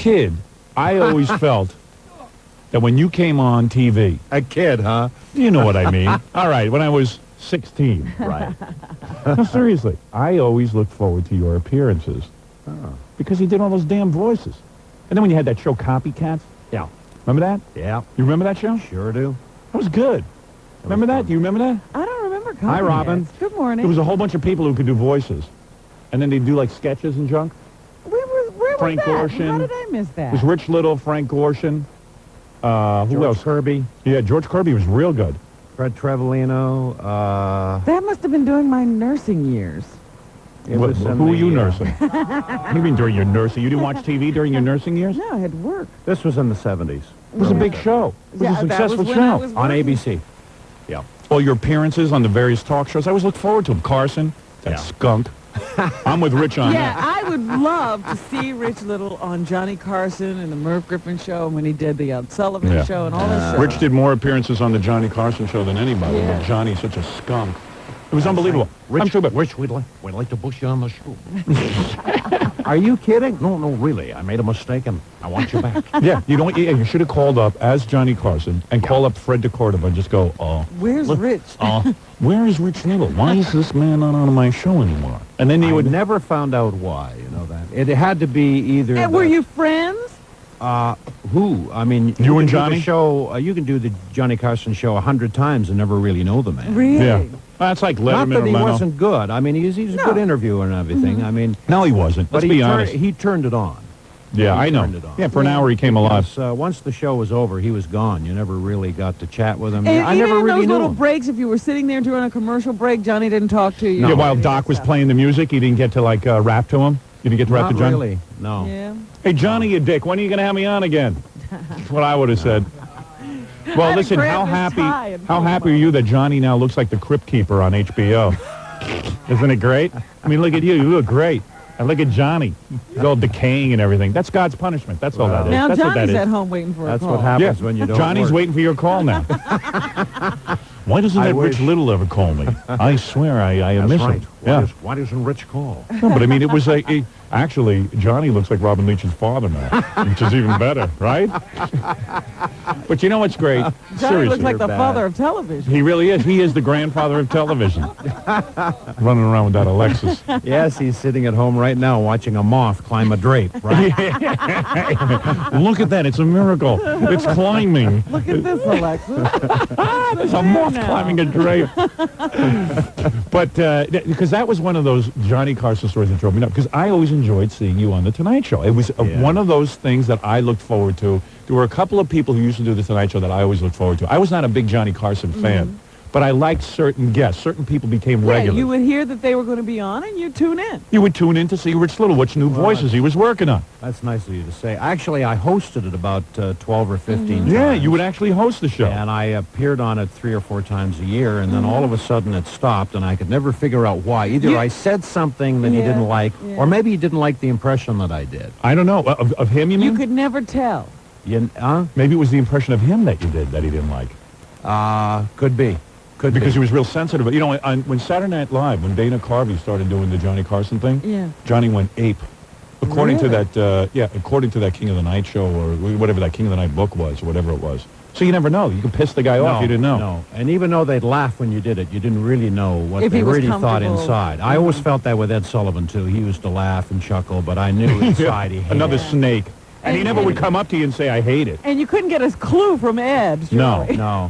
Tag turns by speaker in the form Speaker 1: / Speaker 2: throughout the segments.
Speaker 1: kid, I always felt that when you came on TV...
Speaker 2: A kid, huh?
Speaker 1: You know what I mean. All right, when I was 16.
Speaker 2: Right.
Speaker 1: No, seriously, I always looked forward to your appearances.
Speaker 2: Oh.
Speaker 1: Because he did all those damn voices. And then when you had that show, Copycats.
Speaker 2: Yeah.
Speaker 1: Remember that?
Speaker 2: Yeah.
Speaker 1: You remember that show?
Speaker 2: Sure do.
Speaker 1: That was good. Remember that? Do you remember that?
Speaker 3: I don't remember.
Speaker 2: Hi, Robin.
Speaker 3: Good morning.
Speaker 1: There was a whole bunch of people who could do voices. And then they'd do, like, sketches and junk.
Speaker 3: Where
Speaker 1: Frank
Speaker 3: was that?
Speaker 1: Gorshin.
Speaker 3: How did I miss that?
Speaker 1: It was Rich Little, Frank Gorshin. Who
Speaker 2: George
Speaker 1: else?
Speaker 2: Kirby.
Speaker 1: Yeah, George Kirby was real good.
Speaker 2: Fred Trevelino.
Speaker 3: That must have been during my nursing years.
Speaker 1: Who were you nursing? What do you mean during your nursing? You didn't watch TV during your nursing years?
Speaker 3: No, I had work.
Speaker 2: This was in the 70s.
Speaker 1: It was a big show. It was a successful
Speaker 3: when I
Speaker 1: show.
Speaker 3: was
Speaker 2: On
Speaker 3: working.
Speaker 2: ABC. Yeah.
Speaker 1: All your appearances on the various talk shows, I always look forward to them. Carson, that skunk. I'm with Rich on
Speaker 3: Yeah,
Speaker 1: that.
Speaker 3: I would love to see Rich Little on Johnny Carson and the Merv Griffin show when he did the Sullivan show and all those shows.
Speaker 1: Rich did more appearances on the Johnny Carson show than anybody.
Speaker 3: Yeah.
Speaker 1: But Johnny's such a skunk. It was unbelievable.
Speaker 2: Rich,
Speaker 1: I'm sure,
Speaker 2: Rich, we'd like to push you on the show. Are you kidding? No, really. I made a mistake, and I want you back.
Speaker 1: yeah, you should have called up as Johnny Carson and call up Fred DeCordova and just go,
Speaker 3: Where's Rich?
Speaker 1: where is Rich Little? Why is this man not on my show anymore? And then you
Speaker 2: I
Speaker 1: would
Speaker 2: never found out why, you know that. It had to be either...
Speaker 3: And were you friends?
Speaker 2: Who? I mean...
Speaker 1: You and
Speaker 2: can do
Speaker 1: Johnny?
Speaker 2: the show, you can do the Johnny Carson show 100 times and never really know the man.
Speaker 3: Really?
Speaker 1: Yeah. That's like Letterman
Speaker 2: Not that
Speaker 1: or
Speaker 2: he
Speaker 1: Leno.
Speaker 2: wasn't good. I mean, he's a good interviewer and everything. I mean...
Speaker 1: No, he wasn't.
Speaker 2: But
Speaker 1: Let's be honest.
Speaker 2: he turned it on.
Speaker 1: Yeah, I know.
Speaker 2: turned it on.
Speaker 1: Yeah, for an hour he came alive.
Speaker 2: Because, once the show was over, he was gone. You never really got to chat with him.
Speaker 3: And
Speaker 2: I
Speaker 3: even
Speaker 2: never
Speaker 3: in
Speaker 2: really
Speaker 3: those
Speaker 2: knew
Speaker 3: little
Speaker 2: him.
Speaker 3: breaks, if you were sitting there during a commercial break, Johnny didn't talk to you.
Speaker 1: Yeah, while Doc was playing the music, you didn't get to, like, rap to him? You didn't get to rap
Speaker 2: Not
Speaker 1: to Johnny?
Speaker 2: really, no.
Speaker 3: Yeah.
Speaker 1: Hey, Johnny, you dick, when are you going to have me on again? That's what I would have said. Well,
Speaker 3: I'd
Speaker 1: listen,
Speaker 3: grab his tie and
Speaker 1: how
Speaker 3: pull him
Speaker 1: happy are you that Johnny now looks like the Crypt Keeper on HBO? Isn't it great? I mean, look at you. You look great. And look at Johnny. He's all decaying and everything. That's God's punishment. That's all that is.
Speaker 3: Now
Speaker 1: That's what that
Speaker 3: Johnny's
Speaker 1: is.
Speaker 3: at home waiting for a
Speaker 2: That's
Speaker 3: call.
Speaker 2: what happens when you don't
Speaker 1: Johnny's
Speaker 2: work.
Speaker 1: waiting for your call now. Why doesn't that Rich Little ever call me? I swear I miss
Speaker 2: right.
Speaker 1: him. Yeah.
Speaker 2: Why doesn't Rich call?
Speaker 1: No, but I mean, it was actually, Johnny looks like Robin Leach's father now, which is even better, right? But you know what's great?
Speaker 3: Johnny
Speaker 1: Seriously.
Speaker 3: looks like the
Speaker 2: bad.
Speaker 3: father of television.
Speaker 1: He really is. He is the grandfather of television. Running around with that Alexis.
Speaker 2: Yes, he's sitting at home right now watching a moth climb a drape. Right?
Speaker 1: Look at that. It's a miracle. It's climbing.
Speaker 3: Look at this, Alexis.
Speaker 1: There's a moth climbing a drape. But because that was one of those Johnny Carson stories that drove me nuts. Because I always enjoyed seeing you on The Tonight Show. It was one of those things that I looked forward to. There were a couple of people who used to do The Tonight Show that I always looked forward to. I was not a big Johnny Carson fan, but I liked certain guests. Certain people became regular.
Speaker 3: You would hear that they were going to be on, and you'd tune in.
Speaker 1: You would tune in to see Rich Little, which new voices he was working on.
Speaker 2: That's nice of you to say. Actually, I hosted it about 12 or 15 times.
Speaker 1: Yeah, you would actually host the show.
Speaker 2: And I appeared on it 3 or 4 times a year, and then all of a sudden it stopped, and I could never figure out why. Either I said something that he didn't like, or maybe he didn't like the impression that I did.
Speaker 1: I don't know. Of him, you mean?
Speaker 3: You could never tell.
Speaker 1: Maybe it was the impression of him that you did that he didn't like.
Speaker 2: Could be.
Speaker 1: Because he was real sensitive. You know, when Saturday Night Live, when Dana Carvey started doing the Johnny Carson thing, Johnny went ape. According to that, according to that King of the Night show or whatever that King of the Night book was or whatever it was. So you never know. You could piss the guy off. You didn't know.
Speaker 2: No, and even though they'd laugh when you did it, you didn't really know what
Speaker 3: If
Speaker 2: they
Speaker 3: he was
Speaker 2: really thought
Speaker 3: comfortable.
Speaker 2: inside. I always felt that with Ed Sullivan, too. He used to laugh and chuckle, but I knew inside he hated
Speaker 1: Another
Speaker 2: it.
Speaker 1: snake. And he never would come up to you and say, I hate it.
Speaker 3: And you couldn't get a clue from Ed.
Speaker 1: No.
Speaker 3: surely.
Speaker 1: No.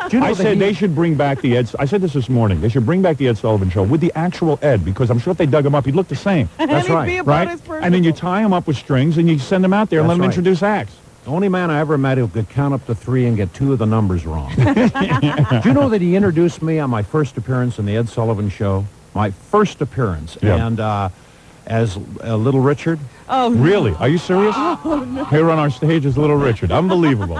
Speaker 2: Do you know
Speaker 1: I
Speaker 2: that
Speaker 1: said they should bring back the Ed... I said this morning. They should bring back the Ed Sullivan Show with the actual Ed, because I'm sure if they dug him up, he'd look the same.
Speaker 2: That's
Speaker 3: He'd
Speaker 2: right.
Speaker 3: be about
Speaker 1: Right?
Speaker 3: as personable.
Speaker 1: And then you tie him up with strings and you send him out there and let
Speaker 2: That's
Speaker 1: him
Speaker 2: right.
Speaker 1: introduce acts.
Speaker 2: The only man I ever met who could count up to 3 and get 2 of the numbers wrong. Do you know that he introduced me on my first appearance in the Ed Sullivan Show? My first appearance.
Speaker 1: Yeah.
Speaker 2: And as Little Richard.
Speaker 3: Oh, no.
Speaker 1: Really? Are you serious? Here on our stage is Little Richard. Unbelievable.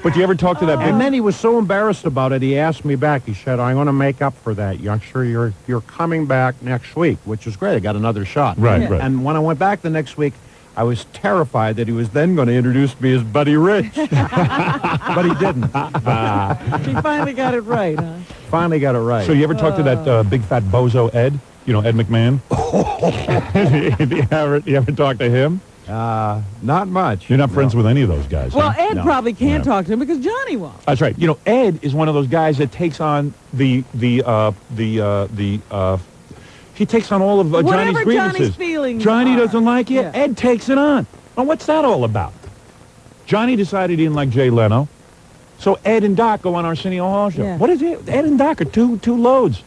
Speaker 1: But you ever talk to that big...
Speaker 2: And then he was so embarrassed about it, he asked me back. He said, I'm going to make up for that. I'm sure you're coming back next week, which was great. I got another shot.
Speaker 1: Right, right.
Speaker 2: And when I went back the next week, I was terrified that he was then going to introduce me as Buddy Rich. But he didn't.
Speaker 3: He finally got it right, huh?
Speaker 2: Finally got it right.
Speaker 1: So you ever talk to that big fat bozo Ed? You know, Ed McMahon? You ever talk to him?
Speaker 2: Not much.
Speaker 1: You're not friends with any of those guys.
Speaker 3: Well,
Speaker 1: huh?
Speaker 3: Ed probably can't talk to him because Johnny won't.
Speaker 1: That's right. You know, Ed is one of those guys that takes on he takes on all of Johnny's
Speaker 3: Whatever
Speaker 1: grievances.
Speaker 3: Johnny's feelings
Speaker 1: Johnny
Speaker 3: are.
Speaker 1: doesn't like it.
Speaker 3: Yeah.
Speaker 1: Ed takes it on. Now, what's that all about? Johnny decided he didn't like Jay Leno, so Ed and Doc go on Arsenio Hall show.
Speaker 3: Yeah.
Speaker 1: What is it? Ed and Doc are two loads.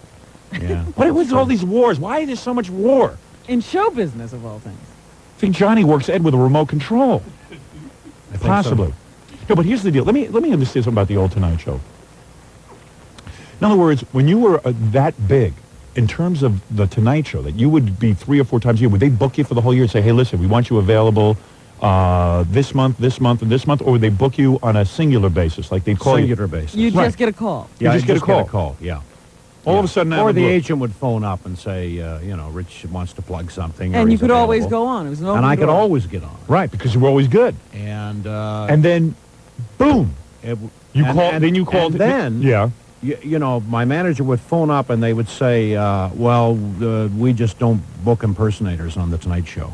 Speaker 2: Yeah.
Speaker 1: What's all these wars? Why is there so much war?
Speaker 3: In show business, of all things.
Speaker 1: I think Johnny works Ed with a remote control.
Speaker 2: I think
Speaker 1: Possibly.
Speaker 2: so.
Speaker 1: No, but here's the deal. Let me understand something about the old Tonight Show. In other words, when you were that big, in terms of the Tonight Show, that you would be 3 or 4 times a year, would they book you for the whole year and say, hey, listen, we want you available this month, and this month, or would they book you on a singular basis, like they'd call
Speaker 2: Singular basis.
Speaker 3: You
Speaker 1: Right.
Speaker 3: just get a call.
Speaker 1: You just get a call.
Speaker 2: Yeah.
Speaker 1: All of a sudden, out
Speaker 2: Or
Speaker 1: of
Speaker 2: the
Speaker 1: blue.
Speaker 2: agent would phone up and say, Rich wants to plug something. or
Speaker 3: And you
Speaker 2: he's
Speaker 3: could always
Speaker 2: available.
Speaker 3: go on. It was an open
Speaker 2: And I could
Speaker 3: door.
Speaker 2: always get on.
Speaker 1: Right, because you were always good.
Speaker 2: And
Speaker 1: Then, boom, you called. Then you called.
Speaker 2: And then,
Speaker 1: yeah.
Speaker 2: my manager would phone up and they would say, we just don't book impersonators on the Tonight Show,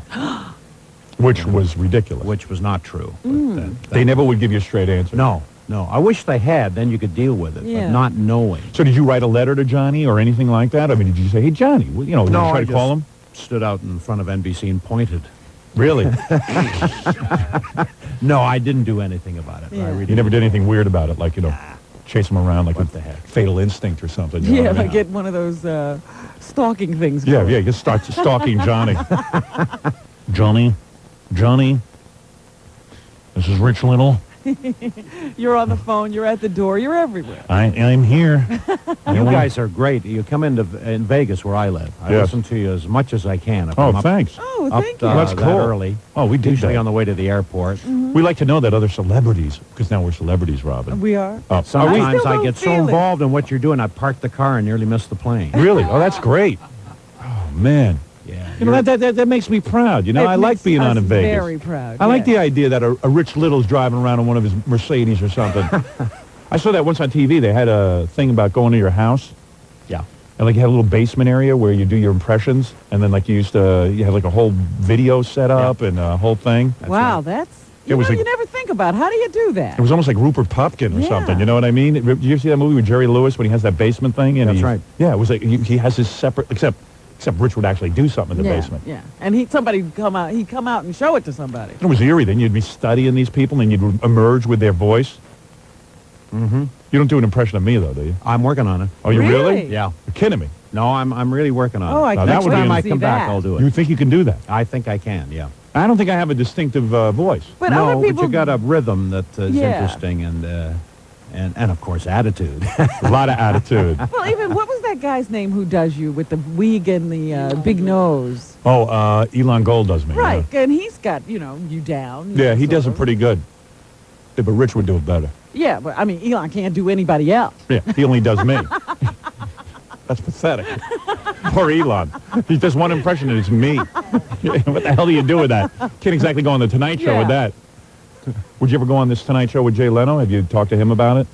Speaker 1: Which was ridiculous.
Speaker 2: which was not true. But
Speaker 1: They never would give you a straight answer.
Speaker 2: No. I wish they had. Then you could deal with it.
Speaker 3: Yeah.
Speaker 2: But not knowing.
Speaker 1: So did you write a letter to Johnny or anything like that? I mean, did you say, hey, Johnny, did you try
Speaker 2: I
Speaker 1: to call him?
Speaker 2: stood out in front of NBC and pointed.
Speaker 1: Really?
Speaker 2: No, I didn't do anything about it.
Speaker 3: Yeah.
Speaker 2: I really
Speaker 1: You never did anything weird about it, like, chase him around like
Speaker 2: What
Speaker 1: with
Speaker 2: the heck?
Speaker 1: Fatal Instinct or something. You know
Speaker 3: Yeah,
Speaker 1: what I
Speaker 3: I
Speaker 1: mean?
Speaker 3: get one of those stalking things.
Speaker 1: Yeah,
Speaker 3: going.
Speaker 1: you just start stalking Johnny. Johnny, this is Rich Little.
Speaker 3: You're on the phone. You're at the door. You're everywhere.
Speaker 1: I'm here.
Speaker 2: You guys are great. You come in Vegas where I live. I
Speaker 1: Yes.
Speaker 2: listen to you as much as I can. If
Speaker 1: Oh,
Speaker 2: I'm up,
Speaker 1: thanks.
Speaker 3: Oh,
Speaker 2: up,
Speaker 3: thank you.
Speaker 1: That's
Speaker 2: that
Speaker 1: cool.
Speaker 2: early.
Speaker 1: Oh, we did
Speaker 2: Usually
Speaker 1: that.
Speaker 2: on the way to the airport.
Speaker 1: We like to know that other celebrities, because now we're celebrities, Robin.
Speaker 3: We are.
Speaker 1: Oh,
Speaker 2: Sometimes
Speaker 3: still
Speaker 2: I
Speaker 3: don't
Speaker 2: get so
Speaker 3: feel it.
Speaker 2: involved in what you're doing, I park the car and nearly miss the plane.
Speaker 1: Really? Oh, that's great. Oh, man.
Speaker 2: Yeah.
Speaker 1: You know, that makes me proud. You know,
Speaker 3: It
Speaker 1: I like
Speaker 3: makes
Speaker 1: being on
Speaker 3: us
Speaker 1: in Vegas.
Speaker 3: Very proud.
Speaker 1: I like the
Speaker 3: yes.
Speaker 1: idea that a Rich Little's driving around in one of his Mercedes or something. I saw that once on TV. They had a thing about going to your house.
Speaker 2: Yeah.
Speaker 1: And like you had a little basement area where you do your impressions. And then like you had like a whole video set up and a whole thing.
Speaker 3: Wow,
Speaker 2: right.
Speaker 3: that's.
Speaker 1: It was like-
Speaker 3: You never think about how do you do that?
Speaker 1: It was almost like Rupert Pupkin or
Speaker 3: Yeah.
Speaker 1: something. You know what I mean? Did you ever see that movie with Jerry Lewis when he has that basement thing? And
Speaker 2: That's right.
Speaker 1: Yeah, it was like he has his separate, except Rich would actually do something in the basement.
Speaker 3: Yeah, and somebody would come out. He'd come out and show it to somebody.
Speaker 1: It was eerie. Then you'd be studying these people and you'd emerge with their voice.
Speaker 2: Mm-hmm.
Speaker 1: You don't do an impression of me, though, do you?
Speaker 2: I'm working on it.
Speaker 1: Oh, you really?
Speaker 3: Really?
Speaker 2: Yeah.
Speaker 1: You're kidding me.
Speaker 2: No, I'm really working on
Speaker 3: Oh,
Speaker 2: it.
Speaker 3: I
Speaker 1: Now,
Speaker 3: can't
Speaker 1: that would
Speaker 3: wait
Speaker 1: be
Speaker 3: to
Speaker 1: an-
Speaker 2: I
Speaker 3: see
Speaker 2: come back,
Speaker 3: that.
Speaker 2: I'll do
Speaker 1: You
Speaker 2: it.
Speaker 1: think you can do that?
Speaker 2: I think I can, yeah.
Speaker 1: I don't think I have a distinctive voice.
Speaker 3: But
Speaker 2: no,
Speaker 3: other people.
Speaker 2: but you got a rhythm that is
Speaker 3: Yeah.
Speaker 2: interesting and of course attitude.
Speaker 1: A lot of attitude.
Speaker 3: Well, even what was that guy's name who does you with the wig and the big nose?
Speaker 1: Oh, Elon Gold does me.
Speaker 3: Right, and he's got you down.
Speaker 1: Yeah, he
Speaker 3: sort
Speaker 1: does it
Speaker 3: of.
Speaker 1: pretty good. Yeah, but Rich would do it better.
Speaker 3: Yeah, but I mean, Elon can't do anybody else.
Speaker 1: Yeah, he only does me. That's pathetic. Poor Elon. He does one impression and it's me. What the hell do you do with that? Can't exactly go on the Tonight Show with
Speaker 3: Yeah.
Speaker 1: that. Would you ever go on this Tonight Show with Jay Leno? Have you talked to him about it?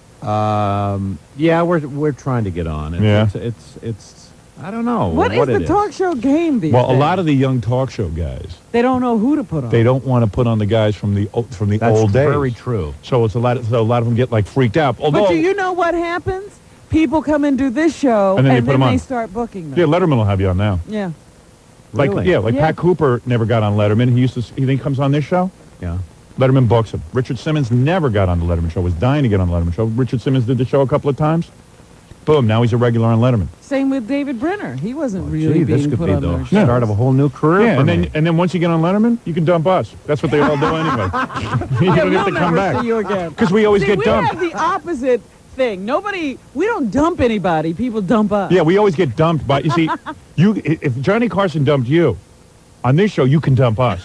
Speaker 2: Yeah, we're trying to get on. It's I don't know
Speaker 3: What is the
Speaker 2: it
Speaker 3: talk show game these
Speaker 1: Well, a
Speaker 3: days?
Speaker 1: lot of the young talk show guys,
Speaker 3: They don't know who to put on.
Speaker 1: they don't want to put on the guys from the
Speaker 2: That's
Speaker 1: old days.
Speaker 2: very true.
Speaker 1: So it's a lot of them get like freaked out. Although,
Speaker 3: But do you know what happens? People come and do this show,
Speaker 1: And then they put 'em on.
Speaker 3: start booking them.
Speaker 1: yeah, Letterman will have you on now.
Speaker 3: Yeah.
Speaker 1: Like
Speaker 2: Really?
Speaker 1: yeah, like
Speaker 3: Yeah.
Speaker 1: Pat Cooper never got on Letterman. He then comes on this show.
Speaker 2: Yeah.
Speaker 1: Letterman books him. Richard Simmons never got on the Letterman show. Was dying to get on the Letterman show. Richard Simmons did the show a couple of times. Boom, now he's a regular on Letterman.
Speaker 3: Same with David Brenner. He wasn't really
Speaker 2: Gee,
Speaker 3: being
Speaker 2: this could
Speaker 3: put
Speaker 2: be
Speaker 3: on
Speaker 2: the
Speaker 3: their show.
Speaker 2: start of a whole new career
Speaker 1: Yeah,
Speaker 2: for
Speaker 1: and
Speaker 2: me.
Speaker 1: then once you get on Letterman, you can dump us. That's what they all do anyway. You
Speaker 3: Yeah,
Speaker 1: don't
Speaker 3: we'll
Speaker 1: have to come
Speaker 3: never
Speaker 1: back.
Speaker 3: see you again.
Speaker 1: Because we always
Speaker 3: See,
Speaker 1: get
Speaker 3: we
Speaker 1: dumped.
Speaker 3: have the opposite thing. We don't dump anybody. People dump us.
Speaker 1: Yeah, we always get dumped. But you see, if Johnny Carson dumped you, on this show, you can dump us.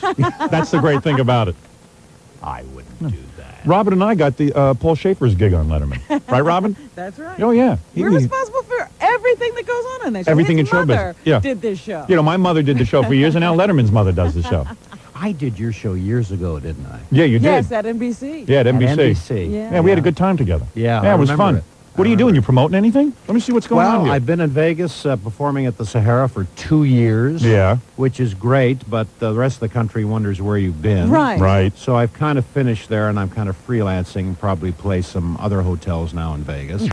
Speaker 1: That's the great thing about it.
Speaker 2: I wouldn't do that.
Speaker 1: Robin and I got the Paul Schaefer's gig on Letterman. Right, Robin?
Speaker 3: That's right.
Speaker 1: Oh, yeah.
Speaker 3: We're responsible for everything that goes on in that show.
Speaker 1: Everything
Speaker 3: His
Speaker 1: in show
Speaker 3: mother
Speaker 1: business. Yeah.
Speaker 3: did this show.
Speaker 1: You know, my mother did the show for years, and now Letterman's mother does the show.
Speaker 2: I did your show years ago, didn't I?
Speaker 1: Yeah, you did.
Speaker 3: Yes, at NBC.
Speaker 1: Yeah, at NBC.
Speaker 2: At NBC.
Speaker 3: Yeah.
Speaker 1: Yeah, we had a good time together.
Speaker 2: Yeah,
Speaker 1: Yeah,
Speaker 2: I
Speaker 1: it was
Speaker 2: remember
Speaker 1: fun.
Speaker 2: it.
Speaker 1: What are you doing? You promoting anything? Let me see what's going on
Speaker 2: Well,
Speaker 1: here.
Speaker 2: I've been in Vegas performing at the Sahara for 2 years.
Speaker 1: Yeah.
Speaker 2: Which is great, but the rest of the country wonders where you've been.
Speaker 3: Right.
Speaker 1: Right.
Speaker 2: So I've kind of finished there, and I'm kind of freelancing, probably play some other hotels now in Vegas.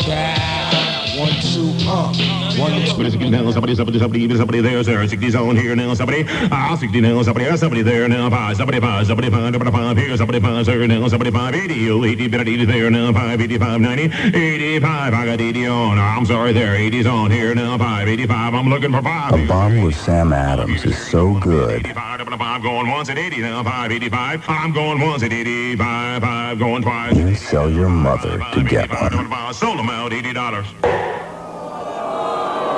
Speaker 4: 1, 2, 1, 2. Now somebody there, sir. 60's on here now, somebody. 60 now, somebody there now. 5, 75, 75, here, 75, sir. Now 75, 80, 80 there now. 5, 85, 90, 85. I got 80 on. I'm sorry, there. 80's on here now. 5, 85. I'm looking for 5.
Speaker 5: A bomb with Sam Adams is so good.
Speaker 4: 85, I'm going once at 80 now. 5, 85. I'm going once at 85. 5, going twice.
Speaker 5: You'd sell your mother to get one.
Speaker 4: Sold them out, $80.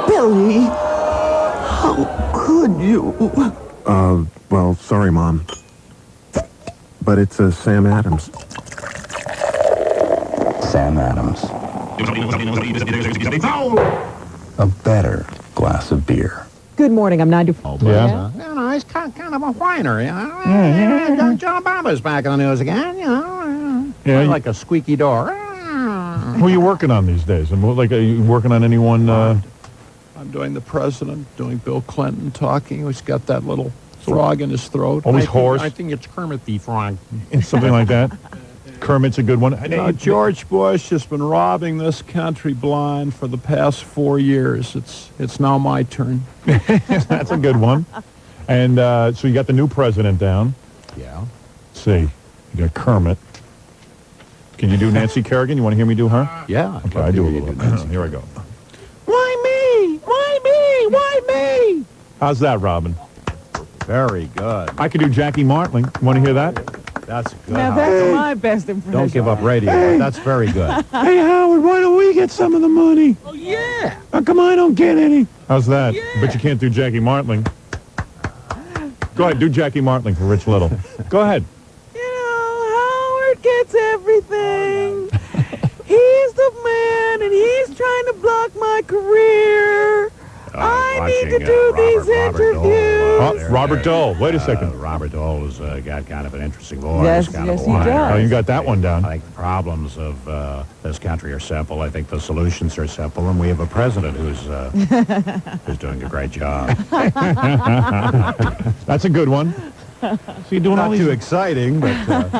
Speaker 6: Billy, how could you?
Speaker 7: Well, sorry, Mom. But it's Sam Adams.
Speaker 5: Sam Adams. A better glass of beer.
Speaker 8: Good morning. I'm 90.
Speaker 1: Yeah.
Speaker 2: You know, he's kind of a whiner, you know. John Obama's back on the news again, you know.
Speaker 1: Yeah,
Speaker 2: Like a squeaky door.
Speaker 1: Who are you working on these days? And are you working on anyone?
Speaker 9: I'm doing the president, doing Bill Clinton talking. He's got that little frog in his throat.
Speaker 1: Always hoarse.
Speaker 2: I think it's Kermit the Frog.
Speaker 1: Something like that. Kermit's a good one.
Speaker 9: George Bush has been robbing this country blind for the past 4 years. It's now my turn.
Speaker 1: That's a good one. And so you got the new president down.
Speaker 2: Yeah.
Speaker 1: Let's see. You got Kermit. Can you do Nancy Kerrigan? You want to hear me do her?
Speaker 2: Yeah.
Speaker 1: Okay, I do a little. Here I go.
Speaker 3: Why me? Why me? Why me?
Speaker 1: How's that, Robin?
Speaker 2: Very good.
Speaker 1: I could do Jackie Martling. Want to hear that?
Speaker 2: That's good.
Speaker 3: Now, that's my best impression.
Speaker 2: Don't give up radio. But that's very good.
Speaker 1: Hey, Howard, why don't we get some of the money?
Speaker 3: Oh, yeah.
Speaker 1: How come I don't get any? How's that? But you can't do Jackie Martling. Go ahead, do Jackie Martling for Rich Little. Go ahead.
Speaker 3: You know, Howard gets everything. He's the man, and he's trying to block my career. I need to do these interviews.
Speaker 1: Robert Dole. Wait a second.
Speaker 2: Robert Dole has got kind of an interesting voice.
Speaker 3: Yes,
Speaker 2: kind
Speaker 3: yes,
Speaker 2: of
Speaker 3: he
Speaker 2: whiner.
Speaker 3: does.
Speaker 1: Oh, you got that one down.
Speaker 2: I think the problems of this country are simple. I think the solutions are simple, and we have a president who's doing a great job.
Speaker 1: That's a good one. So you're doing all
Speaker 2: Not
Speaker 1: these...
Speaker 2: too exciting, but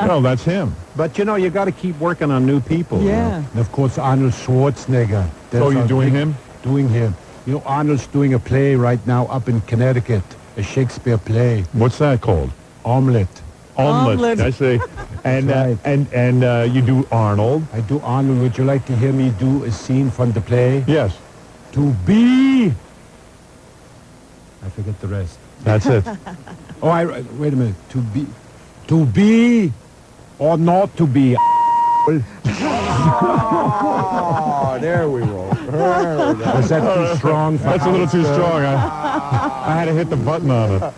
Speaker 1: No, that's him.
Speaker 2: but you know you got to keep working on new people. you know.
Speaker 3: Yeah.
Speaker 10: And of course, Arnold Schwarzenegger.
Speaker 1: Oh, you're doing him?
Speaker 10: Doing him. You know, Arnold's doing a play right now up in Connecticut, a Shakespeare play,
Speaker 1: What's that called?
Speaker 10: Omelette.
Speaker 1: Omelet. I see. And
Speaker 10: Right.
Speaker 1: and you do Arnold.
Speaker 10: I do Arnold. Would you like to hear me do a scene from the play?
Speaker 1: Yes,
Speaker 10: To be. I forget the rest.
Speaker 1: that's it.
Speaker 10: Oh, wait a minute. To be or not to be.
Speaker 2: Oh, there we go.
Speaker 10: Was that too strong? For
Speaker 1: That's a little too strong. I had to hit the button on it.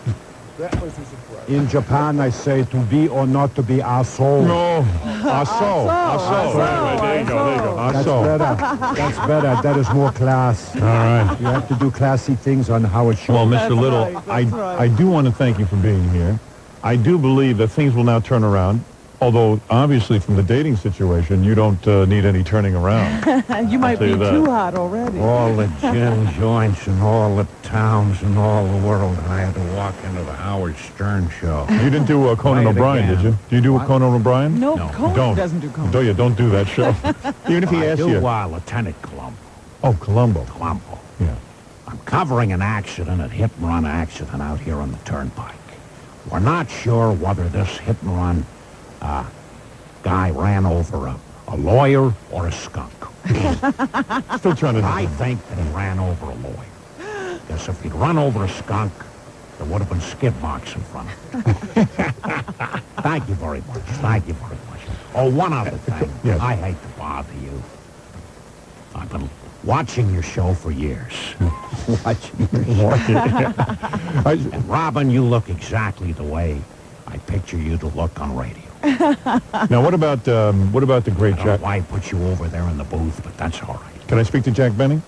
Speaker 10: In Japan, I say to be or not to be asshole.
Speaker 1: No, aso. Right, there you go. There you go.
Speaker 10: That's
Speaker 1: Aso.
Speaker 10: better. That's better. That is more class.
Speaker 1: All right.
Speaker 10: You have to do classy things on Howard Show.
Speaker 1: Well, Mr.
Speaker 3: That's
Speaker 1: Little,
Speaker 3: right, that's right.
Speaker 1: I do want to thank you for being here. I do believe that things will now turn around. Although, obviously, from the dating situation, you don't need any turning around.
Speaker 3: You might
Speaker 1: tell
Speaker 3: be
Speaker 1: you that.
Speaker 3: too hot already.
Speaker 2: All the gin joints and all the towns and all the world, and I had to walk into the Howard Stern show.
Speaker 1: You didn't do Conan
Speaker 2: Play it
Speaker 1: O'Brien,
Speaker 2: again.
Speaker 1: did you? Do you do Conan O'Brien?
Speaker 3: No,
Speaker 2: No.
Speaker 3: Conan
Speaker 1: Don't.
Speaker 3: doesn't do Conan.
Speaker 1: Don't do that show. Even if he
Speaker 2: I
Speaker 1: asks
Speaker 2: do
Speaker 1: you.
Speaker 2: Lieutenant Columbo.
Speaker 1: Oh, Columbo. Yeah.
Speaker 2: I'm covering an accident, a hit-and-run accident out here on the turnpike. We're not sure whether this hit-and-run guy ran over a lawyer or a skunk.
Speaker 1: Still trying to...
Speaker 2: I think that he ran over a lawyer. Because if he'd run over a skunk, there would have been skid marks in front of it. Thank you very much. Thank you very much. Oh, one other thing.
Speaker 1: Yes.
Speaker 2: I hate to bother you. I've been watching your show for years. And Robin, you look exactly the way I picture you to look on radio.
Speaker 1: Now, what about the great
Speaker 2: I don't
Speaker 1: Jack?
Speaker 2: know why I put you over there in the booth, but that's all right.
Speaker 1: Can I speak to Jack Benny?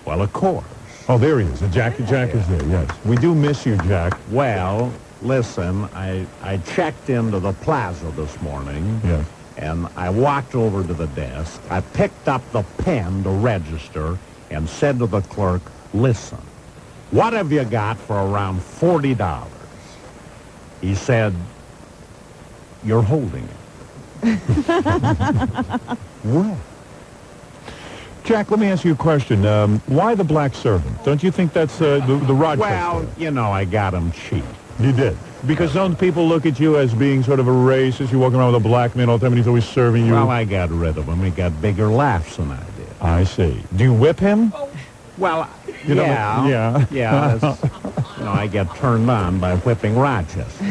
Speaker 2: Well, of course.
Speaker 1: Oh, there he is. Jack is there, yes. We do miss you, Jack.
Speaker 2: Well, listen, I checked into the plaza this morning,
Speaker 1: Yes.
Speaker 2: And I walked over to the desk. I picked up the pen to register and said to the clerk, listen, what have you got for around $40? He said, you're holding it. Well,
Speaker 1: Jack, let me ask you a question. Why the black servant? Don't you think that's the Rochester?
Speaker 2: well, you know, I got him cheap.
Speaker 1: You did. Because don't people look at you as being sort of a racist? You're walking around with a black man all the time and he's always serving you.
Speaker 2: Well, I got rid of him. He got bigger laughs than I did.
Speaker 1: I see. Do you whip him?
Speaker 2: Well,
Speaker 1: yeah.
Speaker 2: I get turned on by whipping Rochester.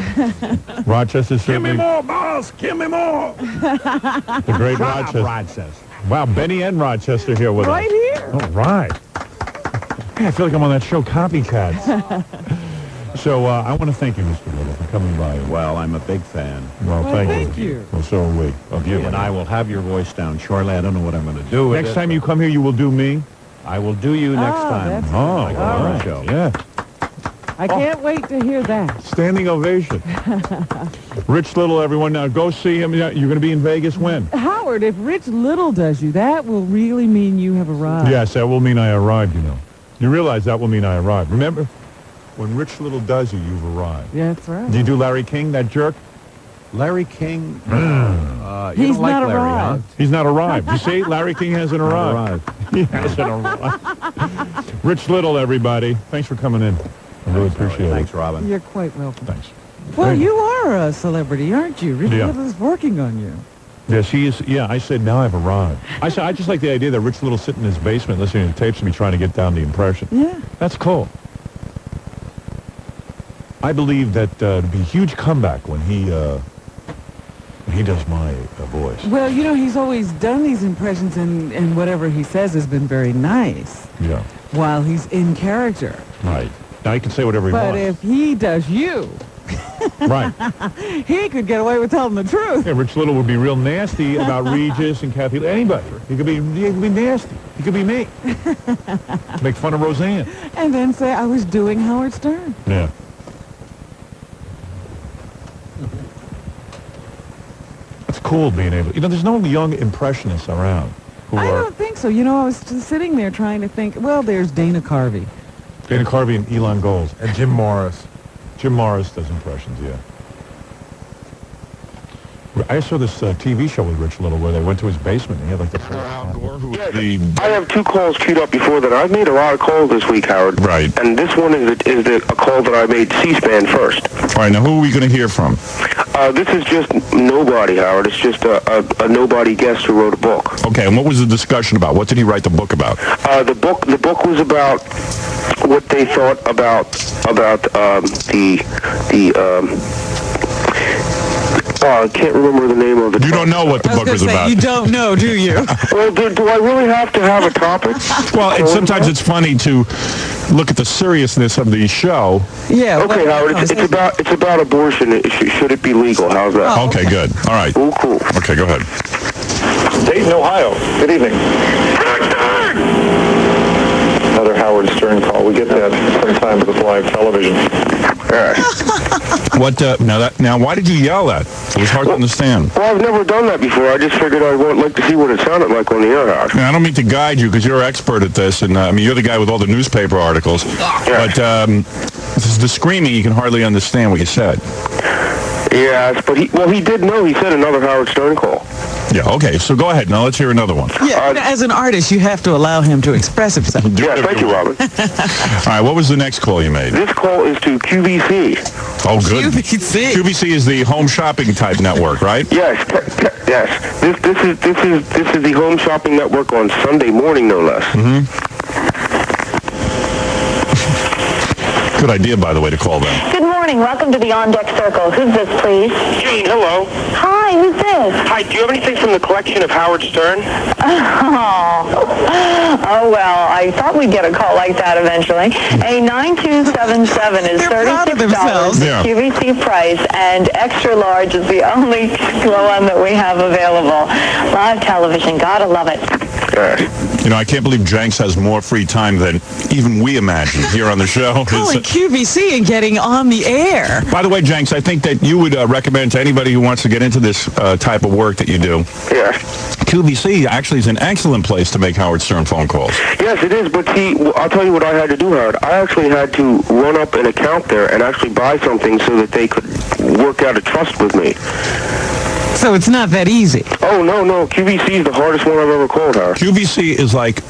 Speaker 1: Rochester
Speaker 2: Give me
Speaker 1: certainly.
Speaker 2: more, boss! Give me more!
Speaker 1: The great
Speaker 2: Shut up,
Speaker 1: Rochester.
Speaker 2: Rochester.
Speaker 1: Wow, Benny and Rochester here with
Speaker 3: Right
Speaker 1: us.
Speaker 3: here.
Speaker 1: All right. Hey, I feel like I'm on that show, Copycats. So I want to thank you, Mr. Little, for coming by.
Speaker 2: Well, I'm a big fan.
Speaker 1: Well,
Speaker 3: thank you.
Speaker 1: Well, so are we. Of you.
Speaker 2: And I will have your voice down shortly. I don't know what I'm going to do with
Speaker 1: Next
Speaker 2: it,
Speaker 1: time you
Speaker 2: but
Speaker 1: come here, you will do me.
Speaker 2: I will do you next time.
Speaker 3: that's
Speaker 1: Oh,
Speaker 2: Like
Speaker 1: all
Speaker 2: on
Speaker 1: right.
Speaker 2: the show.
Speaker 1: Yeah.
Speaker 3: I can't wait to hear that.
Speaker 1: Standing ovation. Rich Little, everyone. Now go see him. You're going to be in Vegas when?
Speaker 3: Howard, if Rich Little does you, that will really mean you have arrived.
Speaker 1: Yes, that will mean I arrived, you know. You realize that will mean I arrived. Remember, when Rich Little does you, you've arrived.
Speaker 3: Yeah, that's right.
Speaker 1: Do you do Larry King, that jerk?
Speaker 2: Larry King, you
Speaker 3: He's
Speaker 2: don't like
Speaker 3: not
Speaker 2: Larry,
Speaker 3: arrived.
Speaker 1: He's not arrived. You see, Larry King hasn't
Speaker 2: huh?
Speaker 1: arrived. He hasn't arrived. Rich Little, everybody. Thanks for coming in. I really appreciate
Speaker 2: Thanks,
Speaker 1: it.
Speaker 2: Robin.
Speaker 3: You're quite welcome.
Speaker 1: Thanks.
Speaker 3: Well, you are a celebrity, aren't you? Rich
Speaker 1: Yeah.
Speaker 3: Little is working on you.
Speaker 1: Yes, he is. Yeah, I said, now I've arrived. I said, I just like the idea that Rich Little sitting in his basement listening to tapes of me trying to get down the impression.
Speaker 3: Yeah.
Speaker 1: That's cool. I believe that it'd be a huge comeback when he does my voice.
Speaker 3: Well, you know, he's always done these impressions, and whatever he says has been very nice
Speaker 1: Yeah,
Speaker 3: while he's in character.
Speaker 1: right. Now he can say whatever he
Speaker 3: But
Speaker 1: wants.
Speaker 3: if he does you,
Speaker 1: Right.
Speaker 3: he could get away with telling the truth.
Speaker 1: Yeah, Rich Little would be real nasty about Regis and Kathy, anybody. He could be nasty. He could be me. Make fun of Roseanne.
Speaker 3: And then say, I was doing Howard Stern.
Speaker 1: Yeah. It's cool being able, there's no young impressionists around who
Speaker 3: I
Speaker 1: are
Speaker 3: don't think so. You know, I was just sitting there trying to think, well, there's Dana Carvey.
Speaker 1: Dana Carvey and Elon Gold.
Speaker 7: And Jim Morris.
Speaker 1: Jim Morris does impressions, yeah. I saw this TV show with Rich Little where they went to his basement and he had like the...
Speaker 8: I have two calls queued up before that. I've made a lot of calls this week, Howard.
Speaker 4: Right.
Speaker 8: And this one is a call that I made C-SPAN first.
Speaker 4: All right, now who are we going to hear from?
Speaker 8: This is just nobody, Howard. It's just a nobody guest who wrote a book.
Speaker 4: Okay, and what was the discussion about? What did he write the book about?
Speaker 8: The book was about what they thought about I can't remember the name of it.
Speaker 4: You don't know what the book was about.
Speaker 3: You don't know, do you?
Speaker 8: Well, do I really have to have a topic?
Speaker 4: Well, sometimes it's funny to look at the seriousness of the show.
Speaker 3: Yeah.
Speaker 8: Okay, Howard. It's about abortion. Should it be legal? How's that?
Speaker 4: Oh, okay, good. All right.
Speaker 8: Oh, cool.
Speaker 4: Okay, go ahead.
Speaker 11: Dayton, Ohio. Good evening. Another Howard Stern call. We get that sometimes with live television.
Speaker 4: What? Now, why did you yell that? It was hard to understand.
Speaker 8: Well, I've never done that before. I just figured I would like to see what it sounded like on the air, Howard.
Speaker 4: Now, I don't mean to guide you because you're an expert at this, and you're the guy with all the newspaper articles.
Speaker 8: Yeah.
Speaker 4: But this is the screaming. You can hardly understand what you said.
Speaker 8: Yes, but he did know. He said another Howard Stern call.
Speaker 4: Yeah. Okay. So go ahead. Now let's hear another one.
Speaker 3: Yeah, as an artist, you have to allow him to express himself.
Speaker 8: Yeah, thank you, Robin.
Speaker 4: All right. What was the next call you made?
Speaker 8: This call is to QVC.
Speaker 4: Oh, good.
Speaker 3: QVC.
Speaker 4: QVC is the home shopping type network, right?
Speaker 8: Yes, yes. This is the home shopping network on Sunday morning, no less.
Speaker 4: Mm-hmm. Good idea, by the way, to call them.
Speaker 12: Good morning. Welcome to the On Deck Circle. Who's this, please?
Speaker 8: Jane, hello.
Speaker 12: Hi, who's this?
Speaker 8: Hi, do you have anything from the collection of Howard Stern?
Speaker 12: Oh, well, I thought we'd get a call like that eventually. A 9277 is $36
Speaker 4: Yeah.
Speaker 12: QVC price, and extra large is the only one that we have available. Live television, gotta love it.
Speaker 13: You know, I can't believe Jenks has more free time than even we imagine here on the show.
Speaker 3: Calling QVC and getting on the air.
Speaker 13: By the way, Jenks, I think that you would recommend to anybody who wants to get into this type of work that you do.
Speaker 8: Yeah.
Speaker 13: QVC actually is an excellent place to make Howard Stern phone calls.
Speaker 8: Yes, it is, but see, I'll tell you what I had to do, Howard. I actually had to run up an account there and actually buy something so that they could work out a trust with me.
Speaker 3: So it's not that easy.
Speaker 8: Oh, no. QVC is the hardest one I've ever called, Howard.
Speaker 13: QVC is like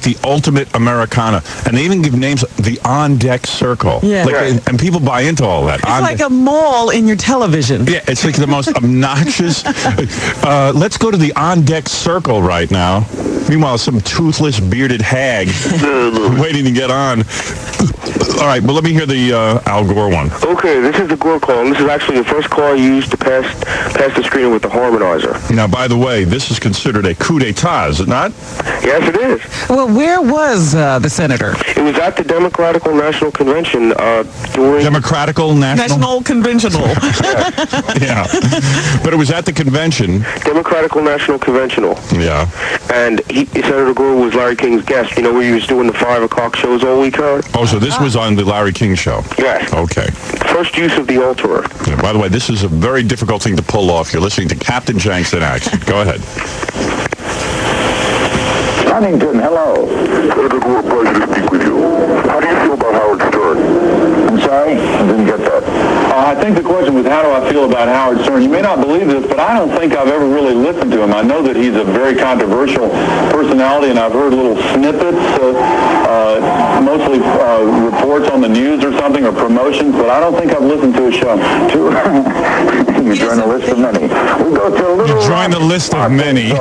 Speaker 13: the ultimate Americana, and they even give names the on-deck circle.
Speaker 3: Yeah.
Speaker 13: And people buy into all that.
Speaker 3: It's like a mall in your television.
Speaker 13: Yeah, it's like the most obnoxious. Let's go to the on-deck circle right now. Meanwhile, some toothless, bearded hag waiting to get on. All right, well, let me hear the Al Gore one.
Speaker 8: Okay, this is the Gore call, and this is actually the first call I used to pass the screener with the harmonizer.
Speaker 13: Now, by the way, this is considered a coup d'etat, is it not?
Speaker 8: Yes, it is.
Speaker 3: Well, where was the senator?
Speaker 8: It was at the Democratical National Convention during...
Speaker 13: Democratical
Speaker 3: National Conventional.
Speaker 13: Yeah. But it was at the convention.
Speaker 8: Democratical National Conventional.
Speaker 13: Yeah.
Speaker 8: And Senator Gore was Larry King's guest. You know where he was doing the 5 o'clock shows all week, Howard?
Speaker 13: Oh, so this was on the Larry King show?
Speaker 8: Yes.
Speaker 13: Okay.
Speaker 8: First use of the alterer.
Speaker 13: Yeah, by the way, this is a very difficult thing to pull off. You're listening to Captain Jenks in action. Go ahead.
Speaker 11: Huntington, hello.
Speaker 8: Senator Gore, pleasure to speak with you. How do you feel about Howard Stern?
Speaker 11: I'm sorry? I didn't get that.
Speaker 14: I think the question was, how do I feel about Howard Stern? You may not believe this, but I don't think I've ever really listened to him. I know that he's a very controversial personality, and I've heard little snippets, mostly reports on the news or something, or promotions, but I don't think I've listened to his show.
Speaker 11: You join the list of many. We'll go to a little...
Speaker 13: Join the list of many.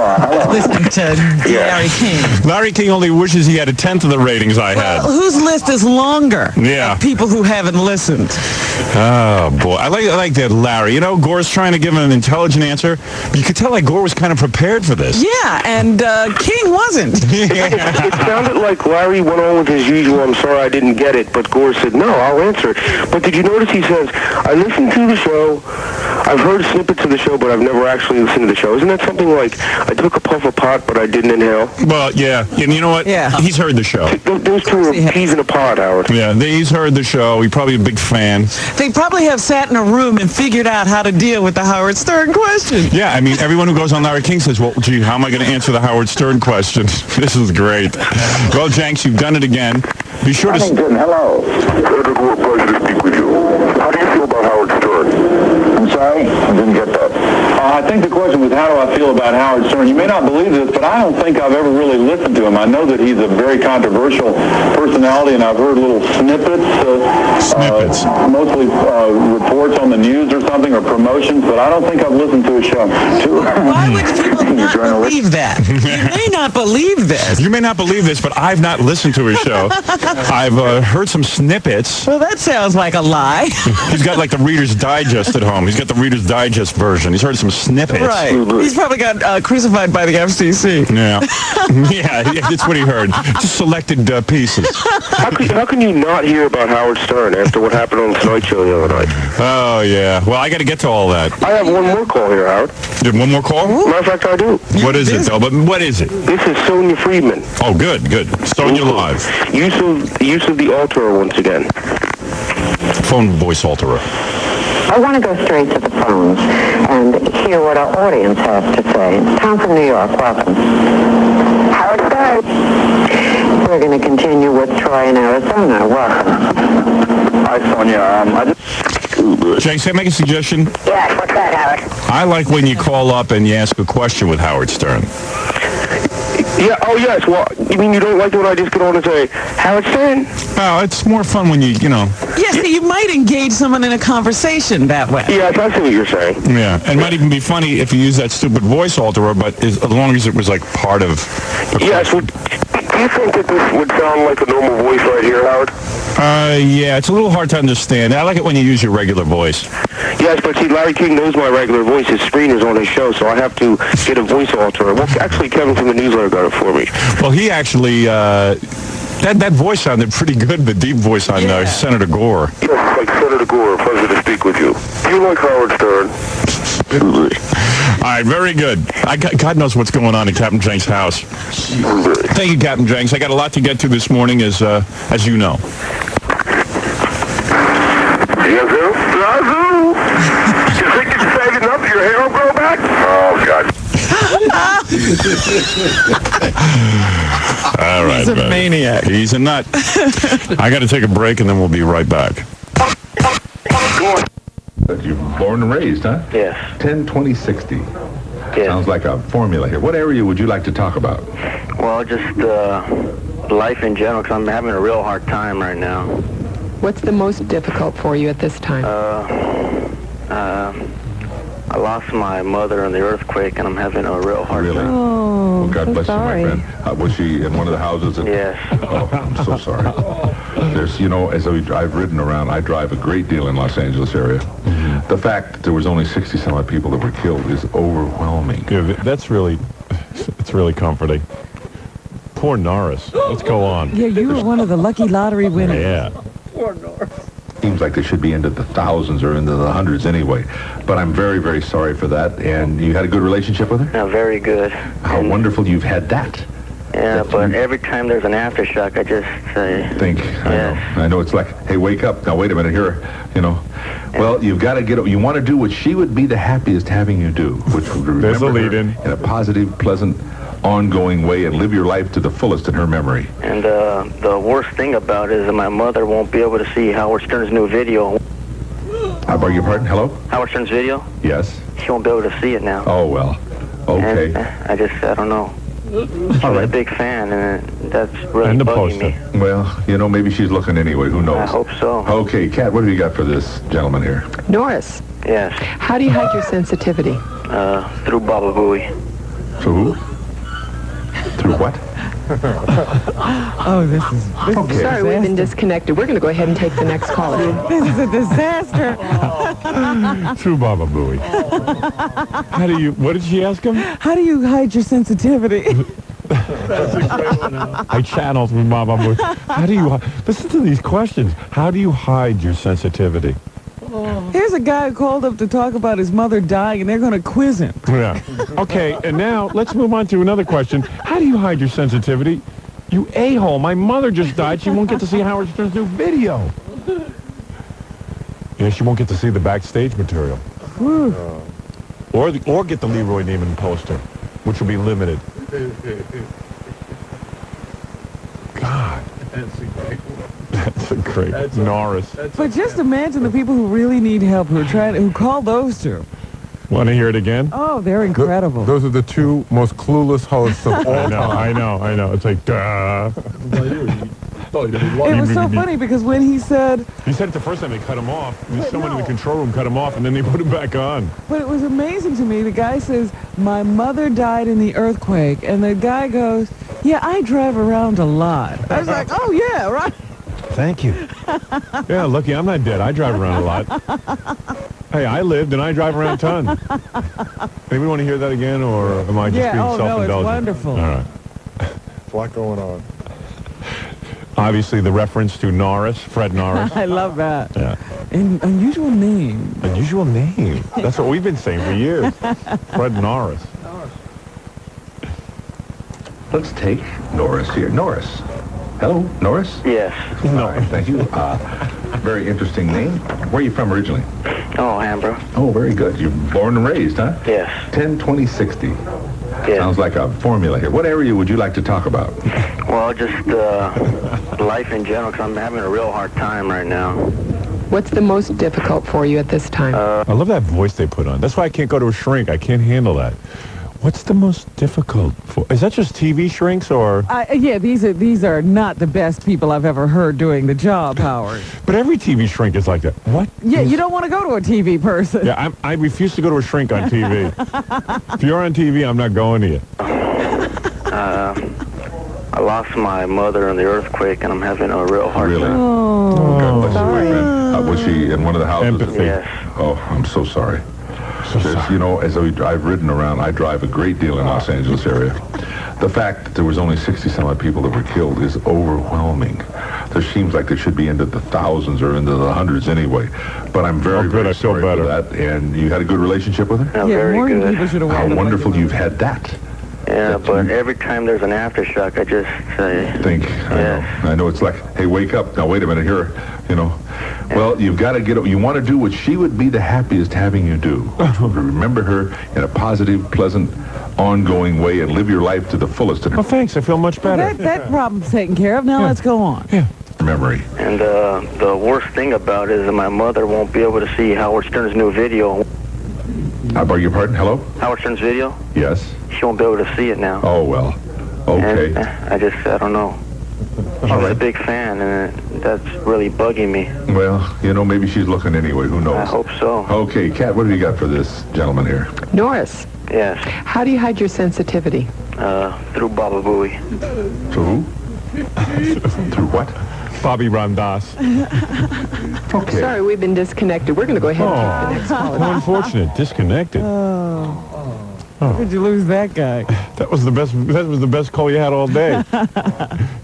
Speaker 3: Listening to Larry King.
Speaker 13: Larry King only wishes he had a tenth of the ratings I had.
Speaker 3: Whose list is longer?
Speaker 13: Yeah.
Speaker 3: Of people who haven't listened.
Speaker 13: Oh, boy. I like that Larry. You know, Gore's trying to give him an intelligent answer. You could tell like Gore was kind of prepared for this.
Speaker 3: Yeah, and King wasn't.
Speaker 8: It sounded like Larry went on with his usual, I'm sorry I didn't get it, but Gore said, no, I'll answer it. But did you notice he says, I listened to the show, I've heard snippets of the show, but I've never actually listened to the show. Isn't that something like, I took a puff of pot, but I didn't inhale?
Speaker 13: Well, yeah. And you know what?
Speaker 3: Yeah.
Speaker 13: He's heard the show.
Speaker 8: Those two are peas in a pod, Howard.
Speaker 13: Yeah, he's heard the show. He's probably a big fan.
Speaker 3: They probably have sat in a room and figured out how to deal with the Howard Stern question.
Speaker 13: Yeah, I mean, everyone who goes on Larry King says, well, gee, how am I going to answer the Howard Stern question? This is great. Well, Jenks, you've done it again. Be sure to...
Speaker 11: Huntington, hello.
Speaker 8: Senator Gore, pleasure to speak with you. How do you feel about Howard Stern?
Speaker 11: I'm sorry? I didn't get that.
Speaker 14: I think the question was, how do I feel about Howard Stern? You may not believe this, but I don't think I've ever really listened to him. I know that he's a very controversial personality, and I've heard little snippets, mostly reports on the news or something, or promotions, but I don't think I've listened to his show.
Speaker 3: Why would people not believe that? You may not believe this.
Speaker 13: You may not believe this, but I've not listened to his show. I've heard some snippets.
Speaker 3: Well, that sounds like a lie.
Speaker 13: He's got like the Reader's Digest at home. He's got the Reader's Digest version. He's heard some snippets.
Speaker 3: Right. He's probably got crucified by the FCC.
Speaker 13: Yeah. Yeah, that's what he heard. Just selected pieces.
Speaker 8: How can you not hear about Howard Stern after what happened on the Tonight Show the other night?
Speaker 13: Oh, yeah. Well, I got to get to all that.
Speaker 8: I have one more call here, Howard.
Speaker 13: You have one more call?
Speaker 8: Matter of fact, I do.
Speaker 13: What is it, though? But what is it?
Speaker 8: This is Sonia Friedman.
Speaker 13: Oh, good. Sonia live.
Speaker 8: Use of the alterer once again.
Speaker 13: Phone voice alterer.
Speaker 15: I want to go straight to the phones and hear what our audience has to say. Tom from New York, welcome. Howard Stern. We're going to continue with Troy in Arizona. Welcome.
Speaker 11: Hi, Sonia.
Speaker 13: Jenks, can I make a suggestion?
Speaker 15: Yes, what's that, Howard?
Speaker 13: I like when you call up and you ask a question with Howard Stern.
Speaker 8: Yeah, oh yes, well, you mean you don't like when I just get on and say, Howard Stern?
Speaker 13: Well, it's more fun when you know.
Speaker 3: Yes, so you might engage someone in a conversation that way.
Speaker 8: Yeah, I see what you're saying.
Speaker 13: Yeah, it might even be funny if you use that stupid voice alterer, but as long as it was like part of the
Speaker 8: Yes, do you think that this would sound like a normal voice right here, Howard?
Speaker 13: Yeah, it's a little hard to understand. I like it when you use your regular voice.
Speaker 8: Yes, but see, Larry King knows my regular voice. His screener's on his show, so I have to get a voice alterer. Well, actually, Kevin from the newsletter got it for me.
Speaker 13: Well, he actually, that voice sounded pretty good, the deep voice on Senator Gore.
Speaker 8: Yes, like Senator Gore, pleasure to speak with you. Do you like Howard Stern?
Speaker 13: All right, very good. God knows what's going on in Captain Jenks' house. Thank you, Captain Jenks. I got a lot to get to this morning, as you know.
Speaker 8: You think you can save enough your hair will grow back? Oh, God.
Speaker 13: All right,
Speaker 3: He's a maniac.
Speaker 13: He's a nut. I got to take a break, and then we'll be right back.
Speaker 16: You're born and raised, huh?
Speaker 17: Yes.
Speaker 16: 10, 20, 60.
Speaker 17: Yes.
Speaker 16: Sounds like a formula here. What area would you like to talk about?
Speaker 17: Well, just life in general, because I'm having a real hard time right now.
Speaker 18: What's the most difficult for you at this time?
Speaker 17: I lost my mother in the earthquake, and I'm having a real hard time.
Speaker 18: Oh,
Speaker 16: Well, God
Speaker 18: so
Speaker 16: bless
Speaker 18: sorry.
Speaker 16: you, my friend. Was she in one of the houses?
Speaker 17: Yes.
Speaker 16: Oh, I'm so sorry. There's, as I've ridden around, I drive a great deal in Los Angeles area. Mm-hmm. The fact that there was only 60-some-odd people that were killed is overwhelming.
Speaker 1: Yeah, it's really comforting. Poor Norris. Let's go on.
Speaker 3: Yeah, you were one of the lucky lottery winners.
Speaker 1: Yeah.
Speaker 3: Poor Norris.
Speaker 16: Seems like they should be into the thousands or into the hundreds anyway. But I'm very, very sorry for that. And you had a good relationship with her?
Speaker 17: Yeah, very good.
Speaker 16: How wonderful you've had that.
Speaker 17: Yeah, but every time there's an aftershock, I just say...
Speaker 16: I know. It's like, hey, wake up. Now, wait a minute here, Well, you've got to you want to do what she would be the happiest having you do, which would
Speaker 1: There's a
Speaker 16: remember her
Speaker 1: lead-in.
Speaker 16: in a positive, pleasant, ongoing way and live your life to the fullest in her memory.
Speaker 17: And the worst thing about it is that my mother won't be able to see Howard Stern's new video.
Speaker 16: I beg your pardon? Hello?
Speaker 17: Howard Stern's video?
Speaker 16: Yes.
Speaker 17: She won't be able to see it now.
Speaker 16: Oh, well. Okay.
Speaker 17: And I don't know. She's a big fan, and that's really
Speaker 16: And the
Speaker 17: bugging me.
Speaker 16: Well, maybe she's looking anyway. Who knows?
Speaker 17: I hope so.
Speaker 16: Okay, Kat, what have you got for this gentleman here?
Speaker 18: Norris,
Speaker 17: Yes.
Speaker 18: how do you hide your sensitivity?
Speaker 17: Through Baba Booey.
Speaker 16: Through who? Through what?
Speaker 3: Oh, this is
Speaker 16: Okay.
Speaker 18: Sorry, we've been disconnected. We're going to go ahead and take the next caller.
Speaker 3: This is a disaster.
Speaker 1: True Baba Booey. What did she ask him?
Speaker 3: How do you hide your sensitivity?
Speaker 1: I channeled from Baba Booey. How do you listen to these questions? How do you hide your sensitivity?
Speaker 3: Here's a guy who called up to talk about his mother dying, and they're going to quiz him.
Speaker 1: Yeah. Okay, and now let's move on to another question. How do you hide your sensitivity? You a-hole. My mother just died. She won't get to see Howard Stern's new video. Yeah, she won't get to see the backstage material. Or get the Leroy Neiman poster, which will be limited. God. That's a great Norris.
Speaker 3: But just imagine the people who really need help, who call those two.
Speaker 1: Want to hear it again?
Speaker 3: Oh, they're incredible.
Speaker 7: Those are the two most clueless hosts of all
Speaker 1: I know. It's like, duh.
Speaker 3: It was so funny because when he said
Speaker 1: it the first time they cut him off. Someone in the control room cut him off, and then they put him back on.
Speaker 3: But it was amazing to me. The guy says, my mother died in the earthquake. And the guy goes, yeah, I drive around a lot. I was like, oh, yeah, right.
Speaker 1: Thank you. Yeah, lucky I'm not dead. I drive around a lot. Hey, I lived and I drive around a ton. Maybe want to hear that again, or am I just being self-indulgent?
Speaker 3: No, it's wonderful.
Speaker 1: All right.
Speaker 7: There's a lot going on.
Speaker 1: Obviously, the reference to Norris, Fred Norris.
Speaker 3: I love that.
Speaker 1: Yeah.
Speaker 3: An unusual name.
Speaker 1: Unusual name. That's what we've been saying for years. Fred Norris.
Speaker 16: Let's take Norris here. Norris. Hello, Norris?
Speaker 17: Yes.
Speaker 16: No. All right, thank you. Very interesting name. Where are you from originally?
Speaker 17: Oh, Hambro.
Speaker 16: Oh, very good. You're born and raised, huh?
Speaker 17: Yes.
Speaker 16: 10, 20, 60.
Speaker 17: Yes.
Speaker 16: Sounds like a formula here. What area would you like to talk about?
Speaker 17: Well, just life in general, because I'm having a real hard time right now.
Speaker 18: What's the most difficult for you at this time?
Speaker 1: I love that voice they put on. That's why I can't go to a shrink. I can't handle that. What's the most difficult for? Is that just TV shrinks or?
Speaker 3: Yeah, these are not the best people I've ever heard doing the job, Howard.
Speaker 1: But every TV shrink is like that. What?
Speaker 3: Yeah, you don't want to go to a TV person.
Speaker 1: Yeah, I refuse to go to a shrink on TV. If you're on TV, I'm not going to you.
Speaker 17: I lost my mother in the earthquake, and I'm having a real hard time.
Speaker 16: Oh, God bless you, my friend. Was she in one of the houses?
Speaker 1: Empathy.
Speaker 17: Yes.
Speaker 16: Oh, I'm so sorry. As I've ridden around, I drive a great deal in Los Angeles area. The fact that there was only 60-some-odd people that were killed is overwhelming. There seems like they should be into the thousands or into the hundreds anyway. But I'm very, very sorry for that. And you had a good relationship with her?
Speaker 12: Yeah, very good.
Speaker 16: How wonderful you've had that.
Speaker 17: Yeah, but every time there's an aftershock, I just
Speaker 16: I know it's like, hey, wake up. Now, wait a minute here, you know. Well, you've got to you want to do what she would be the happiest having you do. Remember her in a positive, pleasant, ongoing way and live your life to the fullest.
Speaker 1: Well, thanks. I feel much better.
Speaker 3: That problem's taken care of. Now let's go on.
Speaker 1: Yeah.
Speaker 16: Memory.
Speaker 17: And the worst thing about it is that my mother won't be able to see Howard Stern's new video.
Speaker 16: I beg your pardon? Hello?
Speaker 17: Howard Stern's video?
Speaker 16: Yes.
Speaker 17: She won't be able to see it now.
Speaker 16: Oh, well. Okay.
Speaker 17: And I don't know. She's a big fan, and that's really bugging me.
Speaker 16: Well, you know, maybe she's looking anyway. Who knows?
Speaker 17: I hope so.
Speaker 16: Okay, Kat, what have you got for this gentleman here?
Speaker 18: Norris.
Speaker 17: Yes.
Speaker 18: How do you hide your sensitivity?
Speaker 17: Through Baba Booey.
Speaker 16: Through who? Through what?
Speaker 1: Bobby Ramdas.
Speaker 16: Okay.
Speaker 18: Sorry, we've been disconnected. We're going to go ahead and take the next call.
Speaker 1: How unfortunate. Disconnected.
Speaker 3: How could you lose that guy?
Speaker 1: That was the best call you had all day.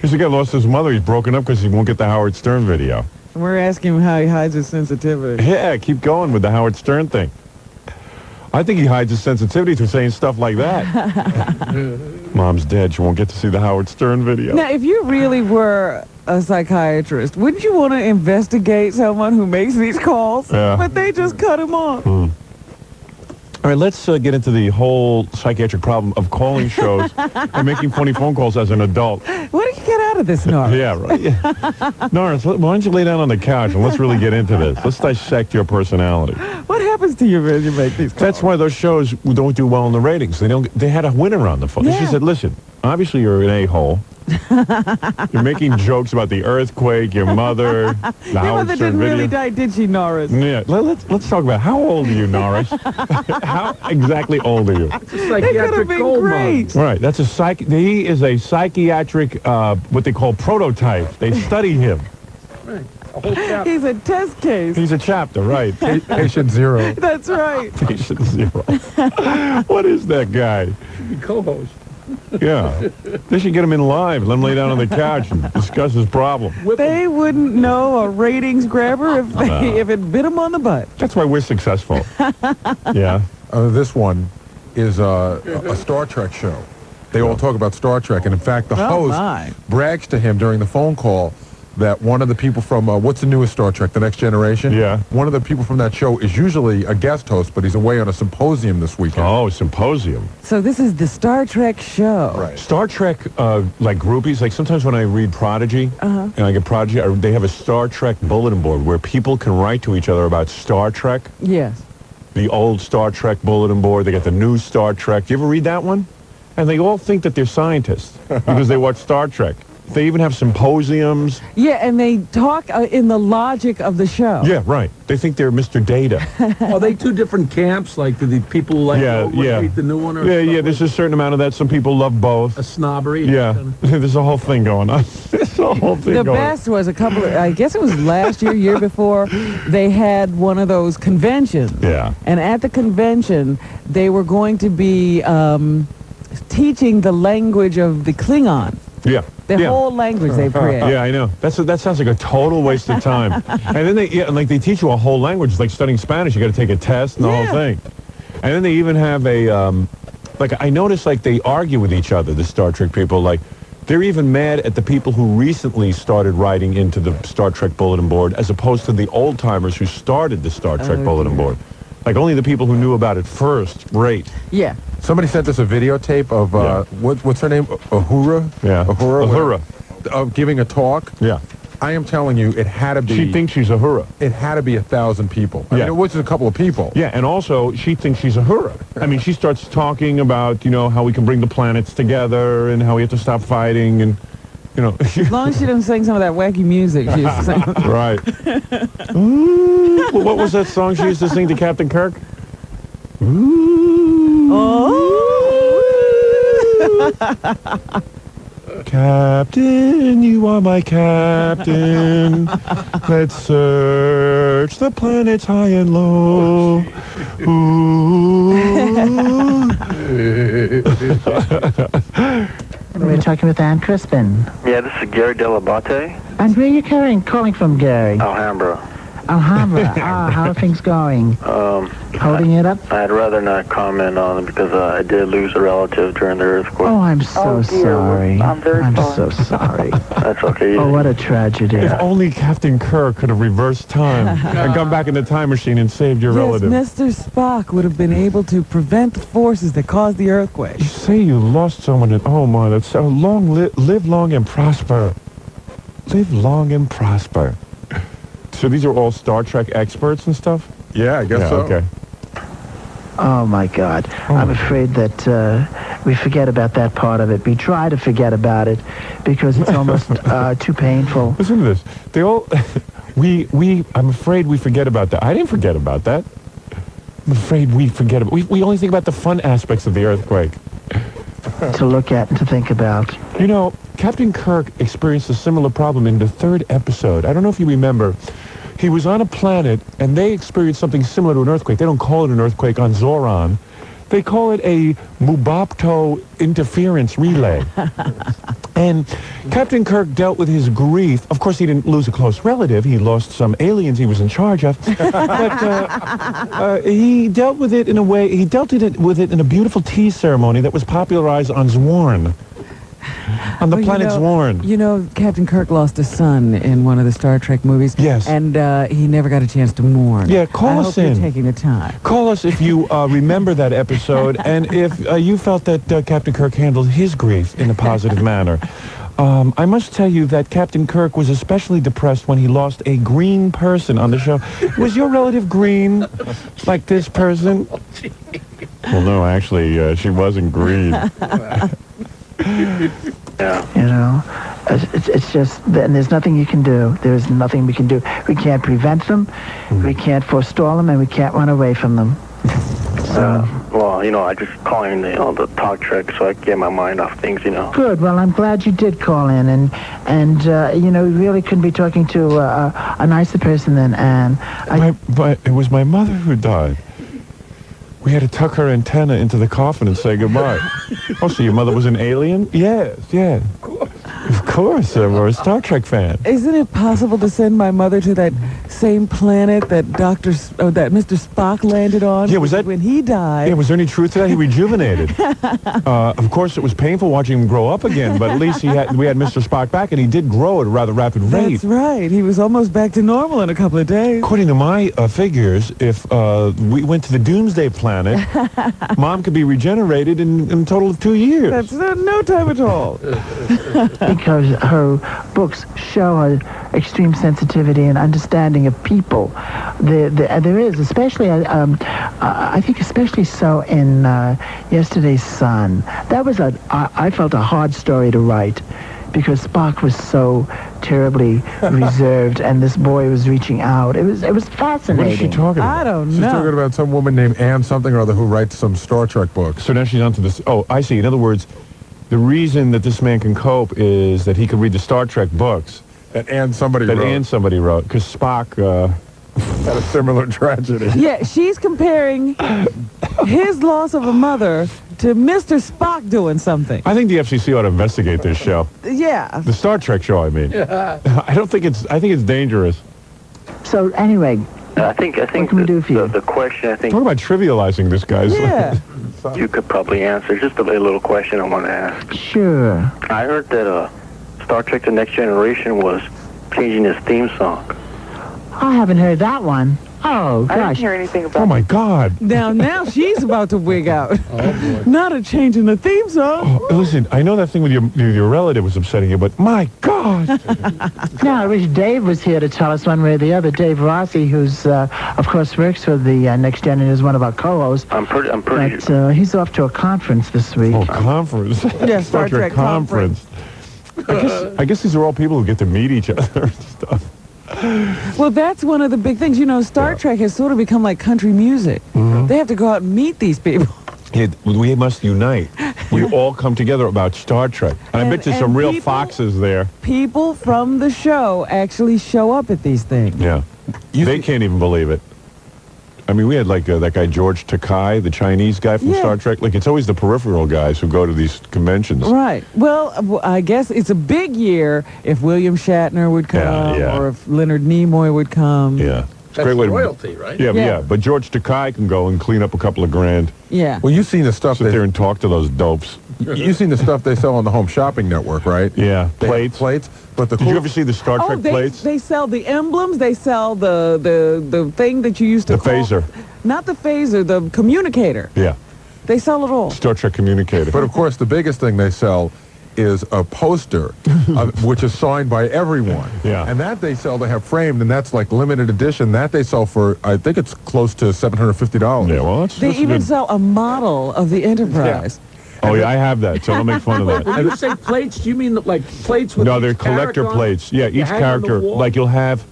Speaker 1: He's the guy lost his mother. He's broken up because he won't get the Howard Stern video.
Speaker 3: We're asking him how he hides his sensitivity.
Speaker 1: Yeah, keep going with the Howard Stern thing. I think he hides his sensitivity through saying stuff like that. Mom's dead. She won't get to see the Howard Stern video.
Speaker 3: Now, if you really were a psychiatrist, wouldn't you want to investigate someone who makes these calls?
Speaker 1: Yeah.
Speaker 3: But they just cut him off.
Speaker 1: All right, let's get into the whole psychiatric problem of calling shows and making funny phone calls as an adult.
Speaker 3: What do you get out of this, Norris?
Speaker 1: Yeah, right. Yeah. Norris, why don't you lay down on the couch and let's really get into this. Let's dissect your personality.
Speaker 3: What happens to you when you make these calls?
Speaker 1: That's why those shows don't do well in the ratings. They had a winner on the phone.
Speaker 3: Yeah.
Speaker 1: She said, listen, obviously you're an a-hole. You're making jokes about the earthquake, your mother, the
Speaker 3: Your
Speaker 1: Howard
Speaker 3: mother
Speaker 1: Stern
Speaker 3: didn't
Speaker 1: video.
Speaker 3: really die, did she, Norris?
Speaker 1: Yeah, let's talk about how old are you, Norris? How exactly old are you?
Speaker 3: They could have been great.
Speaker 1: Right, that's he is a psychiatric, what they call prototype. They study him.
Speaker 3: He's a test case.
Speaker 1: He's a chapter, right.
Speaker 7: Patient zero.
Speaker 3: That's right.
Speaker 1: Patient zero. What is that guy?
Speaker 10: Co-host.
Speaker 1: Yeah. They should get him in live, let him lay down on the couch and discuss his problem.
Speaker 3: They wouldn't know a ratings grabber if it bit them on the butt.
Speaker 1: That's why we're successful. Yeah.
Speaker 7: This one is a Star Trek show. They all talk about Star Trek, and in fact, the host brags to him during the phone call that one of the people from, what's the newest Star Trek, The Next Generation?
Speaker 1: Yeah.
Speaker 7: One of the people from that show is usually a guest host, but he's away on a symposium this weekend.
Speaker 1: Oh, symposium.
Speaker 3: So this is the Star Trek show.
Speaker 7: Right.
Speaker 1: Star Trek, like groupies, like sometimes when I read Prodigy, and I get Prodigy, they have a Star Trek bulletin board where people can write to each other about Star Trek.
Speaker 3: Yes.
Speaker 1: The old Star Trek bulletin board, they got the new Star Trek. Do you ever read that one? And they all think that they're scientists because they watch Star Trek. They even have symposiums.
Speaker 3: Yeah, and they talk in the logic of the show.
Speaker 1: Yeah, right. They think they're Mr. Data.
Speaker 10: Are they two different camps? Like, do the people like hate the new one? Or
Speaker 1: Yeah, there's a certain amount of that. Some people love both.
Speaker 10: A snobbery?
Speaker 1: Yeah, there's a whole thing going on. There's a whole thing
Speaker 3: The
Speaker 1: going
Speaker 3: best was a couple of, I guess it was last year before, they had one of those conventions.
Speaker 1: Yeah.
Speaker 3: And at the convention, they were going to be teaching the language of the Klingon.
Speaker 1: Yeah.
Speaker 3: The whole language they've created.
Speaker 1: Yeah, I know. That sounds like a total waste of time. And then they teach you a whole language. It's like studying Spanish. You got to take a test and the whole thing. And then they even have I noticed like they argue with each other, the Star Trek people. Like they're even mad at the people who recently started writing into the Star Trek bulletin board as opposed to the old timers who started the Star Trek bulletin board. Like only the people who knew about it first rate.
Speaker 3: Yeah.
Speaker 7: Somebody sent us a videotape of, what's her name? Uhura?
Speaker 1: Yeah.
Speaker 7: Uhura. Of giving a talk.
Speaker 1: Yeah.
Speaker 7: I am telling you, it had to be...
Speaker 1: She thinks she's Uhura.
Speaker 7: It had to be 1,000 people. I mean, it wasn't a couple of people.
Speaker 1: Yeah, and also, she thinks she's Uhura. I mean, she starts talking about, how we can bring the planets together and how we have to stop fighting and...
Speaker 3: As long as she doesn't sing some of that wacky music she used to sing.
Speaker 1: Right. Ooh, what was that song she used to sing to Captain Kirk? Ooh.
Speaker 3: Oh.
Speaker 1: Captain, you are my captain. Let's search the planets high and low. Ooh.
Speaker 19: talking with Ann Crispin.
Speaker 17: Yeah, this is Gary Delabate.
Speaker 19: And where are you calling from, Gary?
Speaker 17: Alhambra.
Speaker 19: Alhambra. How are things going? Holding it up?
Speaker 17: I'd rather not comment on it because I did lose a relative during the earthquake.
Speaker 19: Oh, I'm so sorry.
Speaker 17: I'm
Speaker 19: so sorry.
Speaker 17: That's okay.
Speaker 19: Oh, what a tragedy.
Speaker 1: If only Captain Kirk could have reversed time and come back in the time machine and saved your relative.
Speaker 3: Mr. Spock would have been able to prevent the forces that caused the earthquake.
Speaker 1: You say you lost someone, and oh my, that's so long. Live long and prosper. Live long and prosper. So these are all Star Trek experts and stuff?
Speaker 7: Yeah, I guess so.
Speaker 1: Okay.
Speaker 19: Oh, my God. I'm afraid that we forget about that part of it. We try to forget about it because it's almost too painful.
Speaker 1: Listen to this. They all... I'm afraid we forget about that. I didn't forget about that. I'm afraid we forget about... We only think about the fun aspects of the earthquake.
Speaker 19: To look at and to think about.
Speaker 1: You know, Captain Kirk experienced a similar problem in the 3rd episode. I don't know if you remember. He was on a planet, and they experienced something similar to an earthquake. They don't call it an earthquake on Zoran. They call it a Mubapto interference relay. And Captain Kirk dealt with his grief. Of course, he didn't lose a close relative. He lost some aliens he was in charge of. But he dealt with it in a way, with it in a beautiful tea ceremony that was popularized on Zorn. On the planet Zorn.
Speaker 3: You know, Captain Kirk lost a son in one of the Star Trek movies.
Speaker 1: Yes.
Speaker 3: And he never got a chance to mourn.
Speaker 1: Yeah, call us in.
Speaker 3: I hope you're taking the time.
Speaker 1: Call us if you remember that episode and if you felt that Captain Kirk handled his grief in a positive manner. I must tell you that Captain Kirk was especially depressed when he lost a green person on the show. Was your relative green like this person? Well, no, actually, she wasn't green.
Speaker 17: Yeah.
Speaker 19: You know, it's just, and there's nothing you can do. There's nothing we can do. We can't prevent them, we can't forestall them, and we can't run away from them. So.
Speaker 17: Well, you know, I just call in the talk track so I can get my mind off things, you know.
Speaker 19: Good. Well, I'm glad you did call in, and you know, we really couldn't be talking to a nicer person than Anne.
Speaker 1: But it was my mother who died. We had to tuck her antenna into the coffin and say goodbye. Oh, so your mother was an alien? Yes, yeah. Of course, we're a Star Trek fan.
Speaker 3: Isn't it possible to send my mother to that same planet that that Mr. Spock landed on?
Speaker 1: Yeah, was that
Speaker 3: when he died?
Speaker 1: Yeah, was there any truth to that? He rejuvenated. Of course, it was painful watching him grow up again, but at least we had Mr. Spock back, and he did grow at a rather rapid rate.
Speaker 3: That's right. He was almost back to normal in a couple of days.
Speaker 1: According to my figures, if we went to the Doomsday Planet, Mom could be regenerated in a total of 2 years.
Speaker 3: That's no time at all.
Speaker 19: Because her books show her extreme sensitivity and understanding of people. There is, especially, I think especially so in Yesterday's Sun. That was I felt a hard story to write because Spock was so terribly reserved and this boy was reaching out. It was fascinating.
Speaker 7: What is she talking about?
Speaker 3: I don't know.
Speaker 7: She's talking about some woman named Anne something or other who writes some Star Trek books.
Speaker 1: So now she's onto this. Oh, I see. In other words, the reason that this man can cope is that he could read the Star Trek books.
Speaker 7: That Anne somebody
Speaker 1: wrote. Because Spock
Speaker 7: had a similar tragedy.
Speaker 3: Yeah, she's comparing his loss of a mother to Mr. Spock doing something.
Speaker 1: I think the FCC ought to investigate this show.
Speaker 3: Yeah.
Speaker 1: The Star Trek show, I mean.
Speaker 3: Yeah.
Speaker 1: I think it's dangerous.
Speaker 19: So anyway,
Speaker 17: I think
Speaker 19: what can we do for you?
Speaker 17: The question, I think...
Speaker 1: Talk about trivializing this, guys.
Speaker 3: Yeah.
Speaker 17: You could probably answer. Just a little question I want to ask.
Speaker 19: Sure.
Speaker 17: I heard that Star Trek The Next Generation was changing its theme song.
Speaker 19: I haven't heard that one. Oh, gosh.
Speaker 17: I didn't hear anything about
Speaker 1: Oh, my God.
Speaker 3: Now she's about to wig out. Oh, boy. Not a change in the theme song.
Speaker 1: Oh, listen, I know that thing with your relative was upsetting you, but my God.
Speaker 19: No, I wish Dave was here to tell us one way or the other. Dave Rossi, who's, of course, works for the Next Gen and is one of our co-hosts.
Speaker 17: I'm pretty
Speaker 19: But he's off to a conference this week.
Speaker 1: Oh, conference?
Speaker 3: Yeah, Star Trek conference.
Speaker 1: I guess these are all people who get to meet each other and stuff.
Speaker 3: Well, that's one of the big things. You know, Star Trek has sort of become like country music. Mm-hmm. They have to go out and meet these people.
Speaker 1: Yeah, we must unite. We all come together about Star Trek. And I bet there's some real foxes there.
Speaker 3: People from the show actually show up at these things.
Speaker 1: Yeah. They can't even believe it.
Speaker 13: I mean, we had like that guy George Takei, the Chinese guy from Star Trek. Like, it's always the peripheral guys who go to these conventions.
Speaker 3: Right. Well, I guess it's a big year if William Shatner would come or if Leonard Nimoy would come.
Speaker 13: Yeah. It's a
Speaker 9: That's
Speaker 13: great way
Speaker 9: royalty, right?
Speaker 13: Yeah. But George Takei can go and clean up a couple of grand.
Speaker 3: Yeah.
Speaker 7: Well, you've seen the stuff.
Speaker 13: Sit there and talk to those dopes.
Speaker 7: You've seen the stuff they sell on the Home Shopping Network, right?
Speaker 13: Yeah.
Speaker 7: Plates. But
Speaker 13: Did you ever see the Star Trek plates?
Speaker 3: They sell the emblems. They sell the thing that you used to call...
Speaker 13: phaser.
Speaker 3: Not the phaser, the communicator.
Speaker 13: Yeah.
Speaker 3: They sell it all.
Speaker 13: Star Trek communicator.
Speaker 7: But, of course, the biggest thing they sell is a poster, which is signed by everyone.
Speaker 13: Yeah.
Speaker 7: And that they sell, they have framed, and that's like limited edition. That they sell for, I think it's close to $750.
Speaker 13: Yeah, well,
Speaker 3: They even sell a model of the Enterprise.
Speaker 13: Oh, yeah, I have that, so don't make fun of that.
Speaker 9: When you say plates, do you mean like plates with
Speaker 13: No,
Speaker 9: each
Speaker 13: they're collector
Speaker 9: character on
Speaker 13: plates.
Speaker 9: it?
Speaker 13: Yeah,
Speaker 9: You
Speaker 13: each
Speaker 9: hang on the
Speaker 13: character,
Speaker 9: wall?
Speaker 13: like you'll have,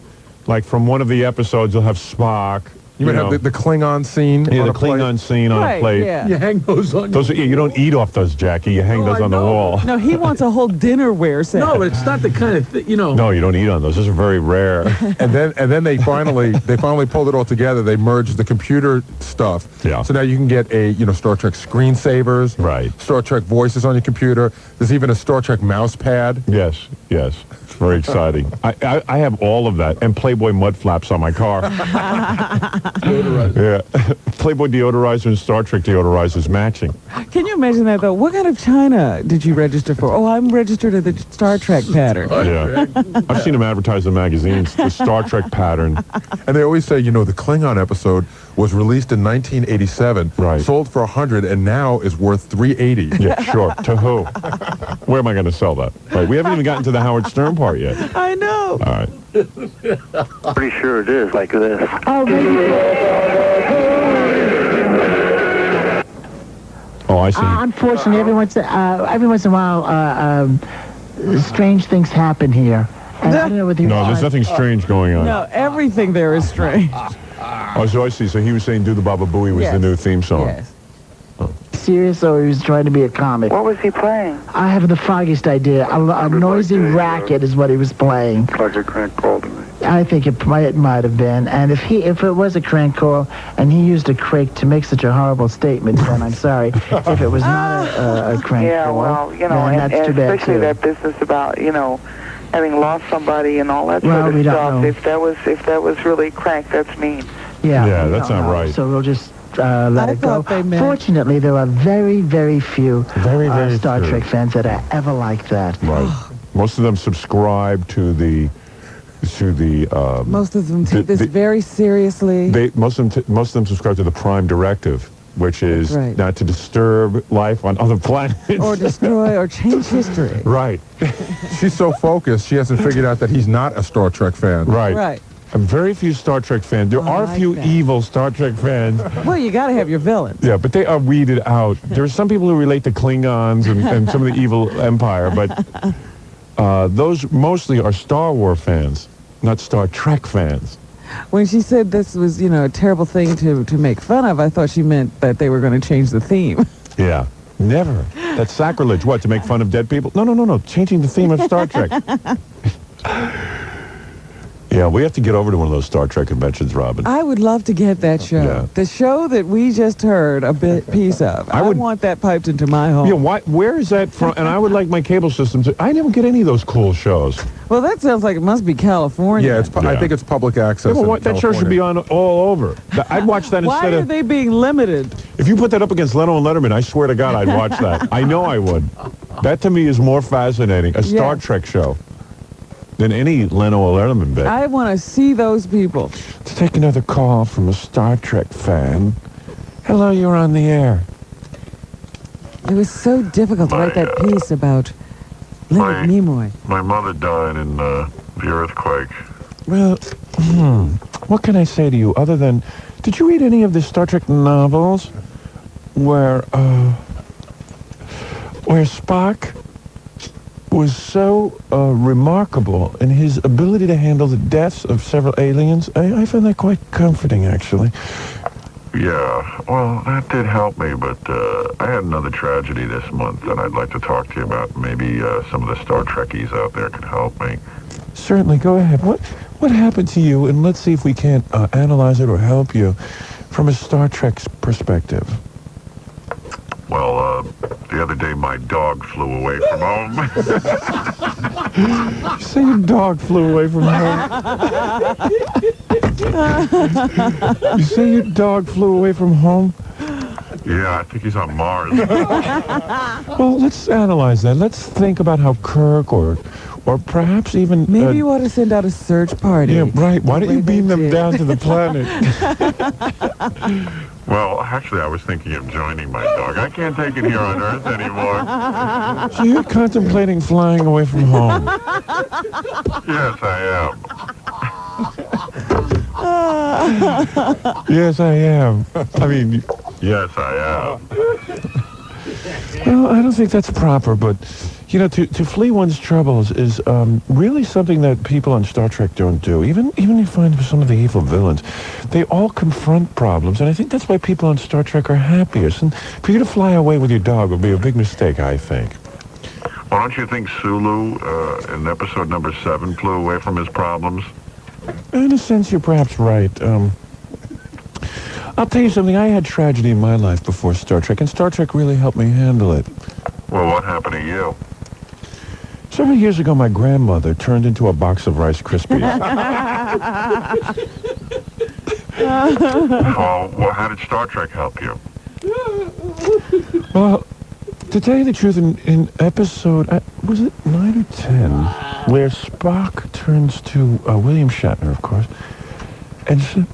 Speaker 13: like from one of the episodes, you'll have Spock.
Speaker 7: You might have the Klingon scene.
Speaker 13: Yeah,
Speaker 7: on
Speaker 13: the
Speaker 7: a plate.
Speaker 13: Klingon scene on a plate.
Speaker 3: Yeah.
Speaker 9: You hang those on.
Speaker 13: You don't eat off those, Jackie. You hang those on the wall.
Speaker 3: No, he wants a whole dinnerware set.
Speaker 9: No, it's not the kind of thing,
Speaker 13: No, you don't eat on those. Those are very rare.
Speaker 7: and then they finally pulled it all together. They merged the computer stuff.
Speaker 13: Yeah.
Speaker 7: So now you can get a Star Trek screensavers.
Speaker 13: Right.
Speaker 7: Star Trek voices on your computer. There's even a Star Trek mouse pad.
Speaker 13: Yes. It's very exciting. I have all of that and Playboy mud flaps on my car. Yeah. Playboy deodorizer and Star Trek deodorizers matching.
Speaker 3: Can you imagine that, though? What kind of China did you register for? Oh, I'm registered at the Star Trek pattern.
Speaker 13: Yeah. I've seen them advertise in magazines, the Star Trek pattern.
Speaker 7: And they always say, the Klingon episode was released in 1987, sold for $100, and now is worth $380.
Speaker 13: Yeah, sure. To who? Where am I going to sell that? Right. We haven't even gotten to the Howard Stern part yet.
Speaker 3: I know.
Speaker 13: All right.
Speaker 17: Pretty sure it is like this.
Speaker 13: Oh, I see.
Speaker 19: Unfortunately, every once in a while, strange things happen here. And I don't know whether
Speaker 13: No, there's nothing strange going on.
Speaker 3: No, everything there is strange.
Speaker 13: Oh, so I see. So he was saying "Do the Baba Booey" was the new theme song.
Speaker 19: Yes. Serious, or he was trying to be a comic?
Speaker 12: What was he playing?
Speaker 19: I have the foggiest idea. A noisy racket is what he was playing.
Speaker 11: Like a crank call to me.
Speaker 19: I think it might have been. And if it was a crank call and he used a crake to make such a horrible statement, then I'm sorry. If it was not a crank call,
Speaker 12: well,
Speaker 19: then that's too bad
Speaker 12: especially
Speaker 19: too.
Speaker 12: that business about, having lost somebody and all that sort of
Speaker 19: we don't
Speaker 12: stuff.
Speaker 19: know.
Speaker 12: If that was really crank, that's mean.
Speaker 19: Yeah,
Speaker 13: that's not right.
Speaker 19: So we'll just let it go.
Speaker 3: They meant...
Speaker 19: Fortunately, there are very, very few Star
Speaker 13: few.
Speaker 19: Trek fans that are ever like that.
Speaker 13: Right. Most of them subscribe to the
Speaker 3: most of them take this very seriously.
Speaker 13: Most of them subscribe to the Prime Directive, which is not to disturb life on other planets
Speaker 3: or destroy or change history.
Speaker 13: Right.
Speaker 7: She's so focused, she hasn't figured out that he's not a Star Trek fan.
Speaker 3: Right.
Speaker 13: And very few Star Trek fans. There are a few evil Star Trek fans.
Speaker 3: Well, you got to have your villains.
Speaker 13: Yeah, but they are weeded out. There are some people who relate to Klingons and some of the evil Empire, but those mostly are Star Wars fans, not Star Trek fans.
Speaker 3: When she said this was, a terrible thing to make fun of, I thought she meant that they were going to change the theme.
Speaker 13: Yeah. Never. That's sacrilege. What, to make fun of dead people? No. Changing the theme of Star Trek. Yeah, we have to get over to one of those Star Trek conventions, Robin.
Speaker 3: I would love to get that show.
Speaker 13: Yeah.
Speaker 3: The show that we just heard a piece of. I want that piped into my home.
Speaker 13: Yeah, where is that from? And I would like my cable system to... I never get any of those cool shows.
Speaker 3: Well, that sounds like it must be California.
Speaker 7: Yeah, I think it's public access.
Speaker 13: Yeah, that show should be on all over. I'd watch that
Speaker 3: Why
Speaker 13: instead
Speaker 3: are
Speaker 13: of...
Speaker 3: they being limited?
Speaker 13: If you put that up against Leno and Letterman, I swear to God, I'd watch that. I know I would. That, to me, is more fascinating, a Star Trek show, than any Leno or Letterman bit.
Speaker 3: I want to see those people.
Speaker 13: Let's take another call from a Star Trek fan. Hello, you're on the air.
Speaker 3: It was so difficult to write that piece about Leonard Nimoy.
Speaker 16: My mother died in the earthquake.
Speaker 13: Well, what can I say to you other than, did you read any of the Star Trek novels where Spock was so remarkable in his ability to handle the deaths of several aliens? I find that quite comforting, actually.
Speaker 16: Yeah, well, that did help me, but I had another tragedy this month that I'd like to talk to you about. Maybe some of the Star Trekkies out there could help me.
Speaker 13: Certainly, go ahead. What happened to you? And let's see if we can't analyze it or help you. from a Star Trek's perspective?
Speaker 16: Well, the other day my dog flew away from home.
Speaker 13: You say your dog flew away from home? You say your dog flew away from home?
Speaker 16: Yeah, I think he's on Mars.
Speaker 13: Well, let's analyze that. Let's think about how Kirk or perhaps even...
Speaker 3: Maybe you ought to send out a search party.
Speaker 13: Yeah, right. Why don't you beam them down to the planet?
Speaker 16: Well, actually, I was thinking of joining my dog. I can't take it here on Earth anymore.
Speaker 13: So you're contemplating flying away from home?
Speaker 16: Yes, I am.
Speaker 13: Yes, I am. I mean...
Speaker 16: Yes, I am.
Speaker 13: Well, I don't think that's proper, but, you know, to flee one's troubles is really something that people on Star Trek don't do. Even you find some of the evil villains, they all confront problems, and I think that's why people on Star Trek are happiest. And for you to fly away with your dog would be a big mistake, I think.
Speaker 16: Well, don't you think Sulu, in episode number 7, flew away from his problems?
Speaker 13: In a sense, you're perhaps right. I'll tell you something. I had tragedy in my life before Star Trek, and Star Trek really helped me handle it.
Speaker 16: Well, what happened to you?
Speaker 13: Several years ago, my grandmother turned into a box of Rice Krispies.
Speaker 16: Well, how did Star Trek help you?
Speaker 13: Well, to tell you the truth, in episode, was it 9 or 10, where Spock turns to William Shatner, of course, and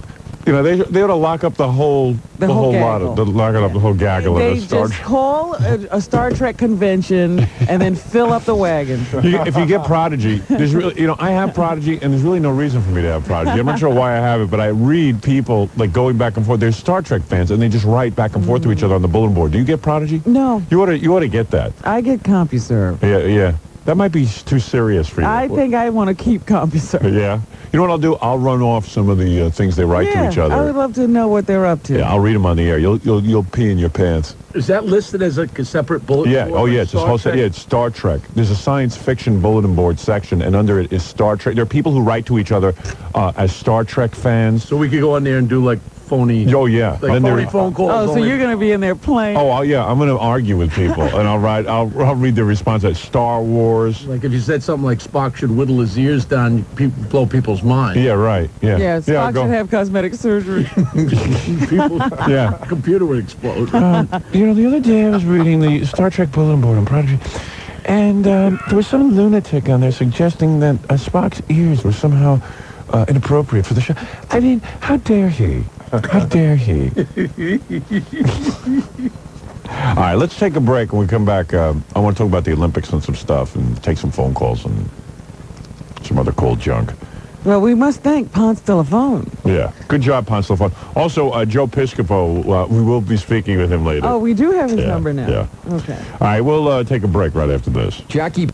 Speaker 13: you know, they ought to lock up the whole lot of the whole gaggle of the Star Trek.
Speaker 3: They just call a Star Trek convention and then fill up the wagons.
Speaker 13: If you get Prodigy, there's really, you know, I have Prodigy, and there's really no reason for me to have Prodigy. I'm not sure why I have it, but I read people like going back and forth. There's Star Trek fans, and they just write back and forth to each other on the bulletin board. Do you get Prodigy?
Speaker 3: No.
Speaker 13: You ought to get that.
Speaker 3: I get CompuServe.
Speaker 13: Yeah. That might be too serious for you.
Speaker 3: I think I want to keep CompuServe.
Speaker 13: Yeah. You know what I'll do? I'll run off some of the things they write to each other.
Speaker 3: I would love to know what they're up to.
Speaker 13: Yeah, I'll read them on the air. You'll pee in your pants.
Speaker 10: Is that listed as a separate bulletin board?
Speaker 13: Oh yeah, it's a whole set. Yeah, it's Star Trek. There's a science fiction bulletin board section, and under it is Star Trek. There are people who write to each other as Star Trek fans.
Speaker 10: So we could go on there and do like phony.
Speaker 13: Oh yeah,
Speaker 10: like phony phone calls.
Speaker 3: Oh, so you're going to be in there playing?
Speaker 13: Oh yeah, I'm going to argue with people, and I'll read their response at Star Wars.
Speaker 10: Like if you said something like Spock should whittle his ears down, blow people's minds.
Speaker 13: Yeah, right. Yeah.
Speaker 3: Yeah, Spock should have cosmetic surgery.
Speaker 10: Computer would explode.
Speaker 13: You know, the other day I was reading the Star Trek bulletin board on Prodigy, and there was some lunatic on there suggesting that Spock's ears were somehow inappropriate for the show. I mean, how dare he? How dare he? All right, let's take a break. When we come back, I want to talk about the Olympics and some stuff and take some phone calls and some other cool junk.
Speaker 3: Well, we must thank Ponce Telephone.
Speaker 13: Yeah. Good job, Ponce Telephone. Also, Joe Piscopo, we will be speaking with him later.
Speaker 3: Oh, we do have his number now.
Speaker 13: Yeah.
Speaker 3: Okay.
Speaker 13: All right, we'll take a break right after this.
Speaker 10: Jackie.